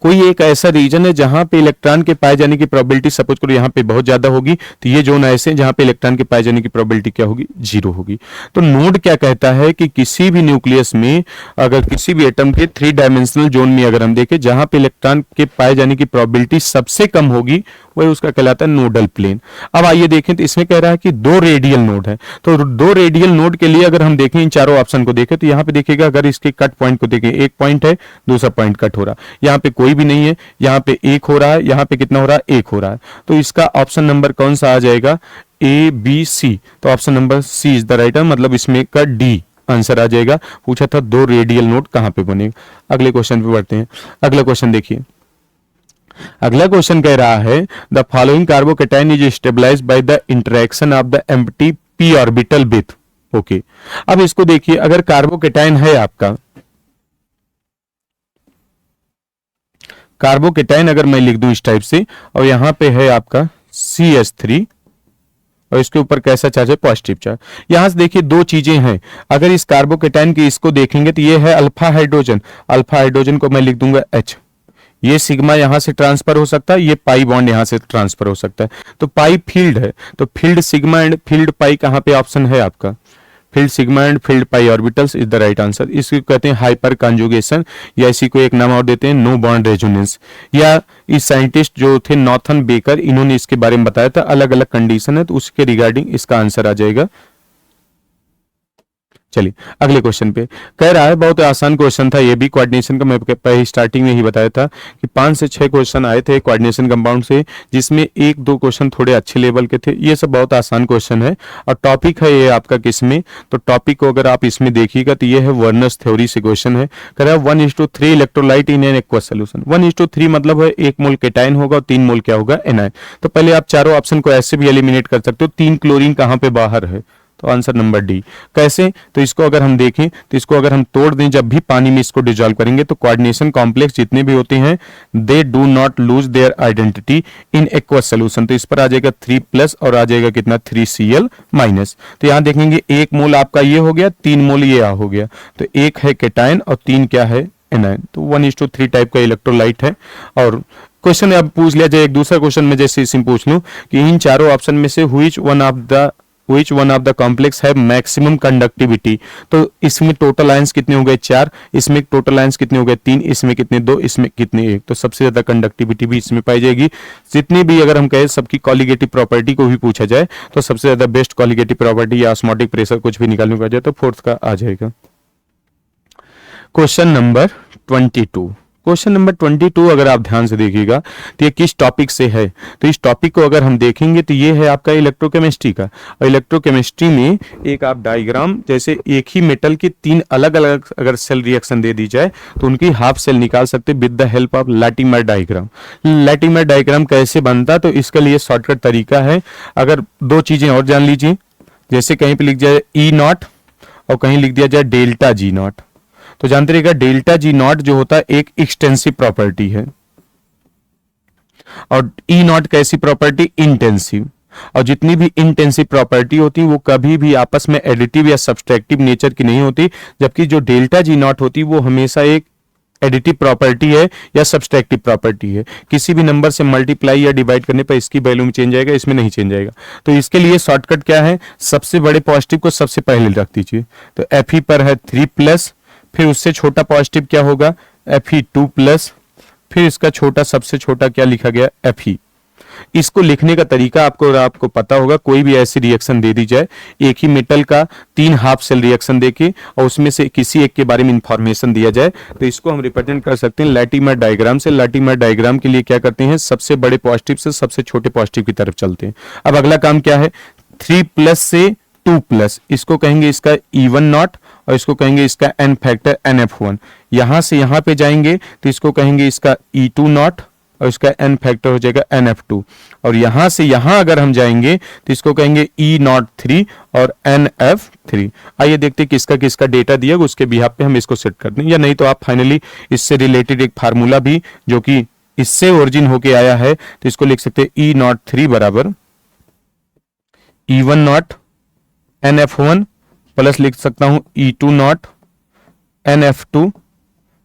कोई एक ऐसा रीजन है जहां पे इलेक्ट्रॉन के पाए जाने की प्रोबेबिलिटी सपोज करो यहाँ पे बहुत ज्यादा होगी, तो ये जोन ऐसे हैं जहां पे इलेक्ट्रॉन के पाए जाने की प्रोबेबिलिटी क्या होगी 0 होगी। तो नोड क्या कहता है कि किसी भी न्यूक्लियस में अगर किसी भी एटम के 3 डायमेंशनल जोन में अगर हम देखें जहां पे इलेक्ट्रॉन के पाए जाने की प्रोबेबिलिटी सबसे कम होगी वही उसका कहलाता है नोडल प्लेन। अब आइए देखें तो इसमें कह रहा है कि दो रेडियल नोड है, तो दो रेडियल नोड के लिए अगर हम देखें इन चारों ऑप्शन को देखें तो यहाँ पे देखिएगा अगर इसके कट पॉइंट को देखें, एक पॉइंट है, दूसरा पॉइंट कट हो रहा है, यहाँ पे कोई भी नहीं है, यहाँ पे एक हो रहा है, यहाँ पे कितना हो रहा है, एक हो रहा है। तो इसका ऑप्शन नंबर कौन सा आ जाएगा, ए बी सी। तो option number C is the right answer, मतलब इसमें का डी आंसर आ जाएगा। पूछा था दो रेडियल नोड कहां पे बनेगा। अगले क्वेश्चन पे बढ़ते हैं। अगला क्वेश्चन देखिए, अगला क्वेश्चन कह रहा है the following carbocation is stabilise by the interaction of the empty P orbital with. Okay, अब इसको देखिए, अगर कार्बोकेटाइन है आपका, कार्बोकेटाइन अगर मैं लिख दूं इस टाइप से, और यहां पे है आपका CH3 और इसके ऊपर कैसा चार्ज है, पॉजिटिव चार्ज। यहां से देखिए दो चीजें हैं, अगर इस कार्बोकेटाइन की इसको देखेंगे तो ये है अल्फा हाइड्रोजन, अल्फा हाइड्रोजन को मैं लिख दूंगा H। ये सिग्मा यहां से ट्रांसफर हो सकता है, ये पाई बॉन्ड यहां से ट्रांसफर हो सकता है। तो पाई फील्ड है, तो फील्ड सिग्मा एंड फील्ड पाई कहां पे ऑप्शन है आपका, field sigma and field pi orbitals is the right answer. इसको कहते हैं हाइपर कंजुगेशन, या इसी को एक नाम और देते हैं नो बॉन्ड रेजोनेंस। या इस साइंटिस्ट जो थे नॉर्थन बेकर, इन्होंने इसके बारे में बताया था, अलग अलग कंडीशन है तो उसके रिगार्डिंग इसका आंसर आ जाएगा। चलिए अगले क्वेश्चन पे कह रहा है, बहुत आसान क्वेश्चन था ये भी, कोऑर्डिनेशन का मैं पहले स्टार्टिंग में ही बताया था कि 5 से 6 क्वेश्चन आए थे कोऑर्डिनेशन कंपाउंड से, जिसमें 1-2 क्वेश्चन थोड़े अच्छे लेवल के थे। ये सब बहुत आसान क्वेश्चन है और टॉपिक है ये आपका किसमें, तो टॉपिक को अगर आप इसमें देखिएगा तो ये है वर्नर्स थ्योरी से क्वेश्चन है। कह रहा है 1:3 electrolyte in an aqueous solution. 1:3 मतलब है 1 मोल केटाइन होगा और 3 मोल क्या होगा, एनायन। तो पहले आप चारों ऑप्शन को ऐसे भी एलिमिनेट कर सकते हो। 3 क्लोरीन कहां पे बाहर है, तो आंसर नंबर डी। कैसे, तो इसको अगर हम देखें तो इसको अगर हम तोड़ दें, जब भी पानी में इसको डिजॉल्व करेंगे तो कोऑर्डिनेशन कॉम्प्लेक्स जितने भी होते हैं they do not lose their identity in aqueous solution. तो इस पर आ जाएगा 3+ और आ जाएगा कितना 3Cl-। तो यहां देखेंगे 1 मोल आपका ये हो गया, 3 मोल ये हो गया, तो 1 है केटाइन और 3 क्या है, एनायन। तो 1:3 टाइप का इलेक्ट्रोलाइट है। और क्वेश्चन अब पूछ लिया जाए एक दूसरा क्वेश्चन में, जैसे इसी पूछ लूं कि इन चारों ऑप्शन में से which one of the complex have maximum conductivity। तो इसमें टोटल आयंस कितने हो गए, 4, इसमें टोटल आयंस कितने हो गए, 3, इसमें कितने, 2, इसमें कितने, 1। तो सबसे ज्यादा कंडक्टिविटी भी इसमें पाई जाएगी। जितनी भी अगर हम कहें सबकी कॉलिगेटिव प्रॉपर्टी को भी पूछा जाए तो सबसे ज्यादा बेस्ट कॉलिगेटिव प्रॉपर्टी या ऑस्मोटिक प्रेशर कुछ भी निकालने को जाए तो 4th का आ जाएगा। क्वेश्चन नंबर 22, क्वेश्चन नंबर 22 अगर आप ध्यान से देखिएगा तो ये किस टॉपिक से है, तो इस टॉपिक को अगर हम देखेंगे तो ये है आपका इलेक्ट्रोकेमिस्ट्री का। और इलेक्ट्रोकेमिस्ट्री में एक आप डायग्राम, जैसे एक ही मेटल की 3 अलग अलग अगर सेल रिएक्शन दे दी जाए तो उनकी हाफ सेल निकाल सकते with the help of Latimer diagram. Latimer diagram कैसे बनता, तो इसके लिए शॉर्टकट तरीका है, अगर 2 चीजें और जान लीजिए, जैसे कहीं पे लिख जाए E0 और कहीं लिख दिया जाए डेल्टा G0। तो जानते रहिएगा डेल्टा G0 जो होता है एक एक्सटेंसिव प्रॉपर्टी है और E0 कैसी प्रॉपर्टी, इंटेंसिव। और जितनी भी इंटेंसिव प्रॉपर्टी होती है वो कभी भी आपस में एडिटिव या सब्सट्रैक्टिव नेचर की नहीं होती, जबकि जो डेल्टा G0 होती है वो हमेशा एक एडिटिव प्रॉपर्टी है या सब्सट्रैक्टिव प्रॉपर्टी है। किसी भी नंबर से मल्टीप्लाई या डिवाइड करने पर इसकी वैल्यू में चेंज आएगा, इसमें नहीं चेंज आएगा। तो इसके लिए शॉर्टकट क्या है, सबसे बड़े पॉजिटिव को सबसे पहले रख दीजिए। तो Fe पर है 3+, फिर उससे छोटा पॉजिटिव क्या होगा, Fe2+, फिर इसका छोटा सबसे छोटा क्या लिखा गया, Fe। इसको लिखने का तरीका आपको पता होगा, कोई भी ऐसी रिएक्शन दे दी जाए एक ही मेटल का 3 हाफ सेल रिएक्शन देके और उसमें से किसी एक के बारे में इंफॉर्मेशन दिया जाए तो इसको हम रिप्रेजेंट कर सकते हैं लैटिमर डायग्राम से। लैटिमर डायग्राम के लिए क्या करते हैं, सबसे बड़े पॉजिटिव से सबसे छोटे पॉजिटिव की तरफ चलते हैं। अब अगला काम क्या है, 3+ से 2+, इसको कहेंगे इसका E1 और इसको कहेंगे इसका n फैक्टर NF1। यहां से यहां पे जाएंगे तो इसको कहेंगे इसका E2 और इसका n फैक्टर हो जाएगा NF2। और यहां से यहां अगर हम जाएंगे तो इसको कहेंगे E03 और NF3। आइए देखते हैं किसका किसका डेटा दिया, उसके बिहाफ पे हम इसको सेट कर दें, या नहीं तो आप फाइनली इससे रिलेटेड एक फार्मूला भी जो कि इससे ओरिजिन होके आया है तो इसको लिख सकते हैं E03 बराबर E10 NF1 प्लस लिख सकता हूं E20 NF2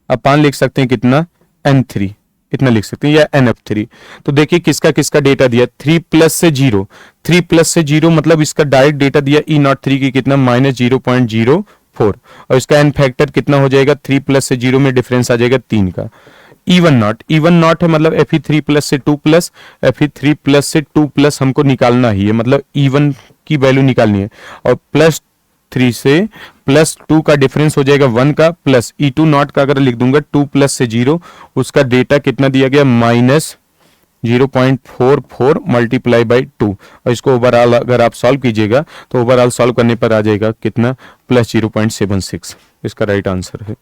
अपान लिख सकते हैं कितना, N3, इतना लिख सकते हैं, या NF3। तो देखिए किसका किसका डेटा दिया, 3+ से 0, 3+ से 0 मतलब इसका डायरेक्ट डेटा दिया E03 की कितना, -0.04 और इसका n फैक्टर कितना हो जाएगा, 3+ से 0 में डिफरेंस आ जाएगा 3 का। इवन नॉट है मतलब Fe3+ से 2+, Fe3+ से 2+ हमको निकालना ही है, मतलब इवन की वैल्यू निकालनी है। और +3 से +2 का डिफरेंस हो जाएगा 1 का, प्लस E2 नॉट का अगर लिख दूंगा 2+ से 0, उसका डेटा कितना दिया गया -0.44 मल्टीप्लाई बाई 2। और इसको ओवरऑल अगर आप सॉल्व कीजिएगा तो ओवरऑल सॉल्व करने पर आ जाएगा कितना, +0.76। इसका राइट आंसर है।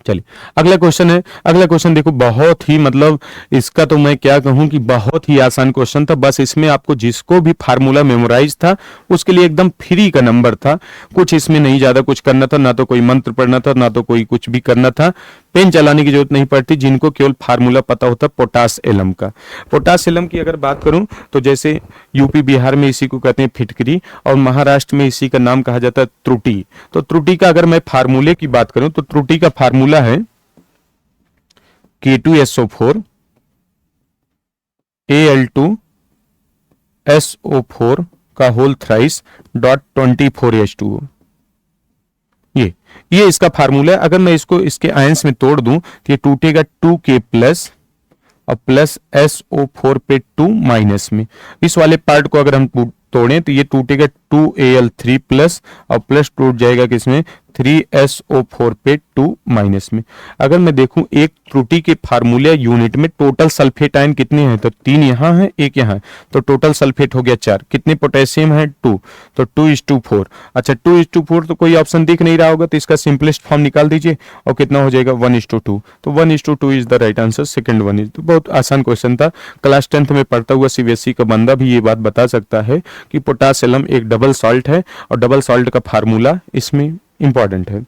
चलिए अगला क्वेश्चन है। अगला क्वेश्चन देखो बहुत ही मतलब इसका तो मैं क्या कहूं कि बहुत ही आसान क्वेश्चन था। बस इसमें आपको जिसको भी फार्मूला मेमोराइज था उसके लिए एकदम फ्री का नंबर था। कुछ इसमें नहीं ज्यादा कुछ करना था, ना तो कोई मंत्र पढ़ना था, ना तो कोई कुछ भी करना था। पेन चलाने की जरूरत नहीं पड़ती जिनको केवल फार्मूला पता होता पोटास एलम का। पोटास एलम की अगर बात करूं तो जैसे यूपी बिहार में इसी को कहते हैं फिटकरी और महाराष्ट्र में इसी का नाम कहा जाता है त्रुटि। तो त्रुटि का अगर मैं फार्मूले की बात करूं तो त्रुटि का फार्मूला है K2SO4 Al2SO4 का होल थ्राइस .24H2O। ये इसका फार्मूला है। अगर मैं इसको इसके आयंस में तोड़ दूं तो ये टूटेगा 2K+ और प्लस SO4 पे 2 माइनस में। इस वाले पार्ट को अगर हम तोड़ें तो ये टूटेगा 2Al3+ और प्लस टूट जाएगा किसमें 3SO4 पे 2 माइनस में। अगर मैं देखूं एक त्रुटि के फार्मूले यूनिट में टोटल सल्फेट आयन कितने हैं तो 3 यहां है, 1 यहां है, तो टोटल सल्फेट हो गया 4। कितने पोटेशियम है 2, तो 2:4। अच्छा 2:4 तो कोई ऑप्शन दिख नहीं रहा होगा तो इसका सिंपलेस्ट फॉर्म निकाल दीजिए और कितना हो जाएगा 1:2। तो 1:2 is the right answer. Second one is. तो बहुत आसान क्वेश्चन था। क्लास 10th में पढ़ता हुआ CBSE का बंदा भी ये बात बता सकता है कि पोटासियम एक डबल सॉल्ट है और डबल सॉल्ट का फार्मूला इसमें इंपॉर्टेंट है।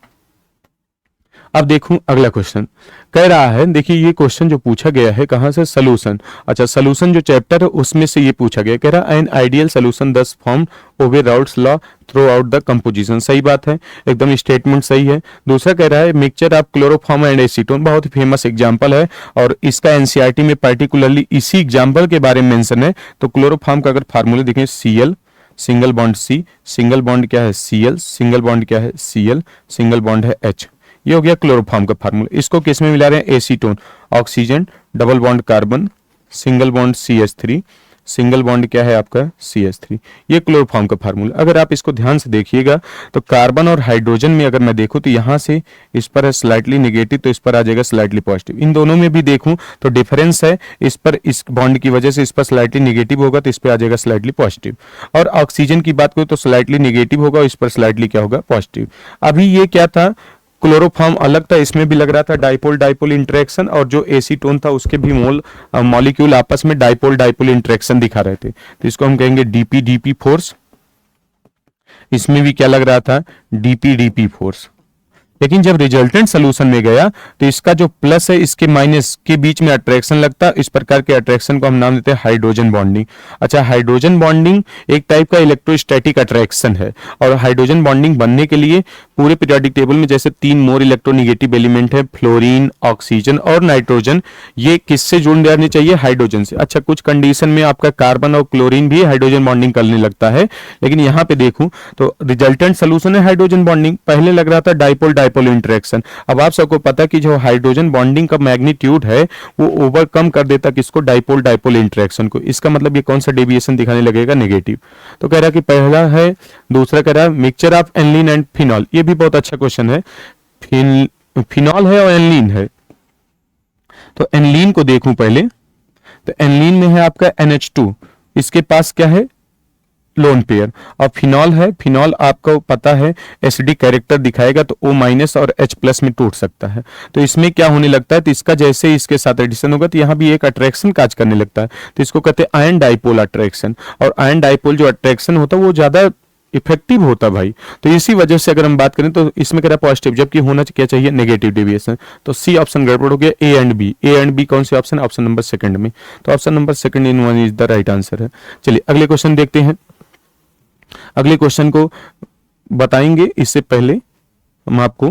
अब देखूं अगला क्वेश्चन कह रहा है, देखिए ये क्वेश्चन जो पूछा गया है कहां से, सोल्यूशन। अच्छा सोल्यूशन जो चैप्टर है उसमें से ये पूछा गया, कह रहा है an ideal solution does form obey Raoult's law throughout the द कंपोजिशन। सही बात है, एकदम स्टेटमेंट सही है। दूसरा कह रहा है mixture of chloroform and acetone, बहुत ही फेमस एग्जांपल है और इसका एनसीईआरटी में पर्टिकुलरली इसी एग्जांपल के बारे में मेंशन है। तो क्लोरोफॉर्म का अगर फार्मूला देखें Cl single bond C, single bond क्या है Cl, सिंगल बॉन्ड क्या है Cl, सिंगल बॉन्ड है H। ये हो गया क्लोरोफॉर्म का फार्मूला। इसको किस में मिला रहे हैं, acetone, oxygen, double bond carbon, single bond CH3, single bond क्या है आपका CH3। ये क्लोरोफॉर्म का फार्मूला। अगर आप इसको ध्यान से देखिएगा तो कार्बन और हाइड्रोजन में अगर मैं देखूं तो यहां से इस पर है स्लाइटली नेगेटिव तो इस पर आ जाएगा स्लाइटली पॉजिटिव। इन दोनों में भी देखूं तो डिफरेंस है, इस पर इस बॉन्ड की वजह से इस पर स्लाइटली नेगेटिव होगा तो इस पर आ जाएगा स्लाइटली पॉजिटिव। और ऑक्सीजन की बात करूं तो स्लाइटली नेगेटिव होगा और इस पर स्लाइटली क्या होगा पॉजिटिव। अभी ये क्या था, क्लोरोफॉर्म अलग था, इसमें भी लग रहा था डाइपोल डाइपोल इंटरेक्शन और जो एसीटोन था उसके भी मॉलिक्यूल आपस में डाइपोल डाइपोल इंटरेक्शन दिखा रहे थे। तो इसको हम कहेंगे डीपी डीपी फोर्स। इसमें भी क्या लग रहा था, डीपी डीपी फोर्स। लेकिन जब रिजल्टेंट सोल्यूशन में गया तो इसका जो प्लस है इसके माइनस के बीच में अट्रैक्शन लगता है। इस प्रकार के अट्रैक्शन को हम नाम देते हैं हाइड्रोजन बॉन्डिंग। अच्छा हाइड्रोजन बॉन्डिंग एक टाइप का इलेक्ट्रोस्टैटिक अट्रैक्शन है और हाइड्रोजन बॉन्डिंग बनने के लिए पूरे पीरियोडिक टेबल में जैसे 3 मोर इलेक्ट्रोनिगेटिव एलिमेंट है, फ्लोरीन, ऑक्सीजन और नाइट्रोजन, ये किससे जुड़ जाने चाहिए, हाइड्रोजन से। अच्छा कुछ कंडीशन में आपका कार्बन और क्लोरीन भी हाइड्रोजन बॉन्डिंग करने लगता है, लेकिन यहां पे देखूं तो रिजल्टेंट सोल्यूशन है हाइड्रोजन बॉन्डिंग। पहले लग रहा था डाइपोल डाइपोल इंटरेक्शन। अब आप सबको पता कि जो हाइड्रोजन बॉन्डिंग का मैग्नीट्यूड है वो ओवरकम कर देता किसको, डाइपोल डाइपोल इंटरेक्शन को। इसका मतलब ये कौन सा डेविएशन दिखाने लगेगा, नेगेटिव। तो कह रहा कि पहला है, दूसरा कह रहा है मिक्सचर ऑफ एनलीन एंड फिनॉल। ये भी बहुत अच्छा क्वेश्चन है। फिनॉल है और एनलीन है, तो एनलीन को देखूं पहले तो एनलीन में है आपका NH2, इसके पास क्या है लोन पेयर। और फिनॉल है, फिनॉल आपको पता है एसिडिक कैरेक्टर दिखाएगा तो O- और H+ में टूट सकता है। तो इसमें क्या होने लगता है, तो इसका जैसे इसके साथ एडिशन होगा तो यहां भी एक अट्रैक्शन काज करने लगता है, तो इसको कहते हैं आयन डाइपोल अट्रैक्शन। और आयन डाइपोल जो अट्रैक्शन होता है वो ज्यादा इफेक्टिव होता भाई। तो इसी वजह से अगर हम बात करें तो इसमें कह रहा पॉजिटिव, जबकि होना क्या चाहिए नेगेटिव डेविएशन। तो सी ऑप्शन गड़बड़ हो गया, ए एंड बी कौन से ऑप्शन, ऑप्शन नंबर सेकंड में। तो option number second in one is the right answer है। चलिए अगले क्वेश्चन देखते हैं। अगले क्वेश्चन को बताएंगे इससे पहले हम आपको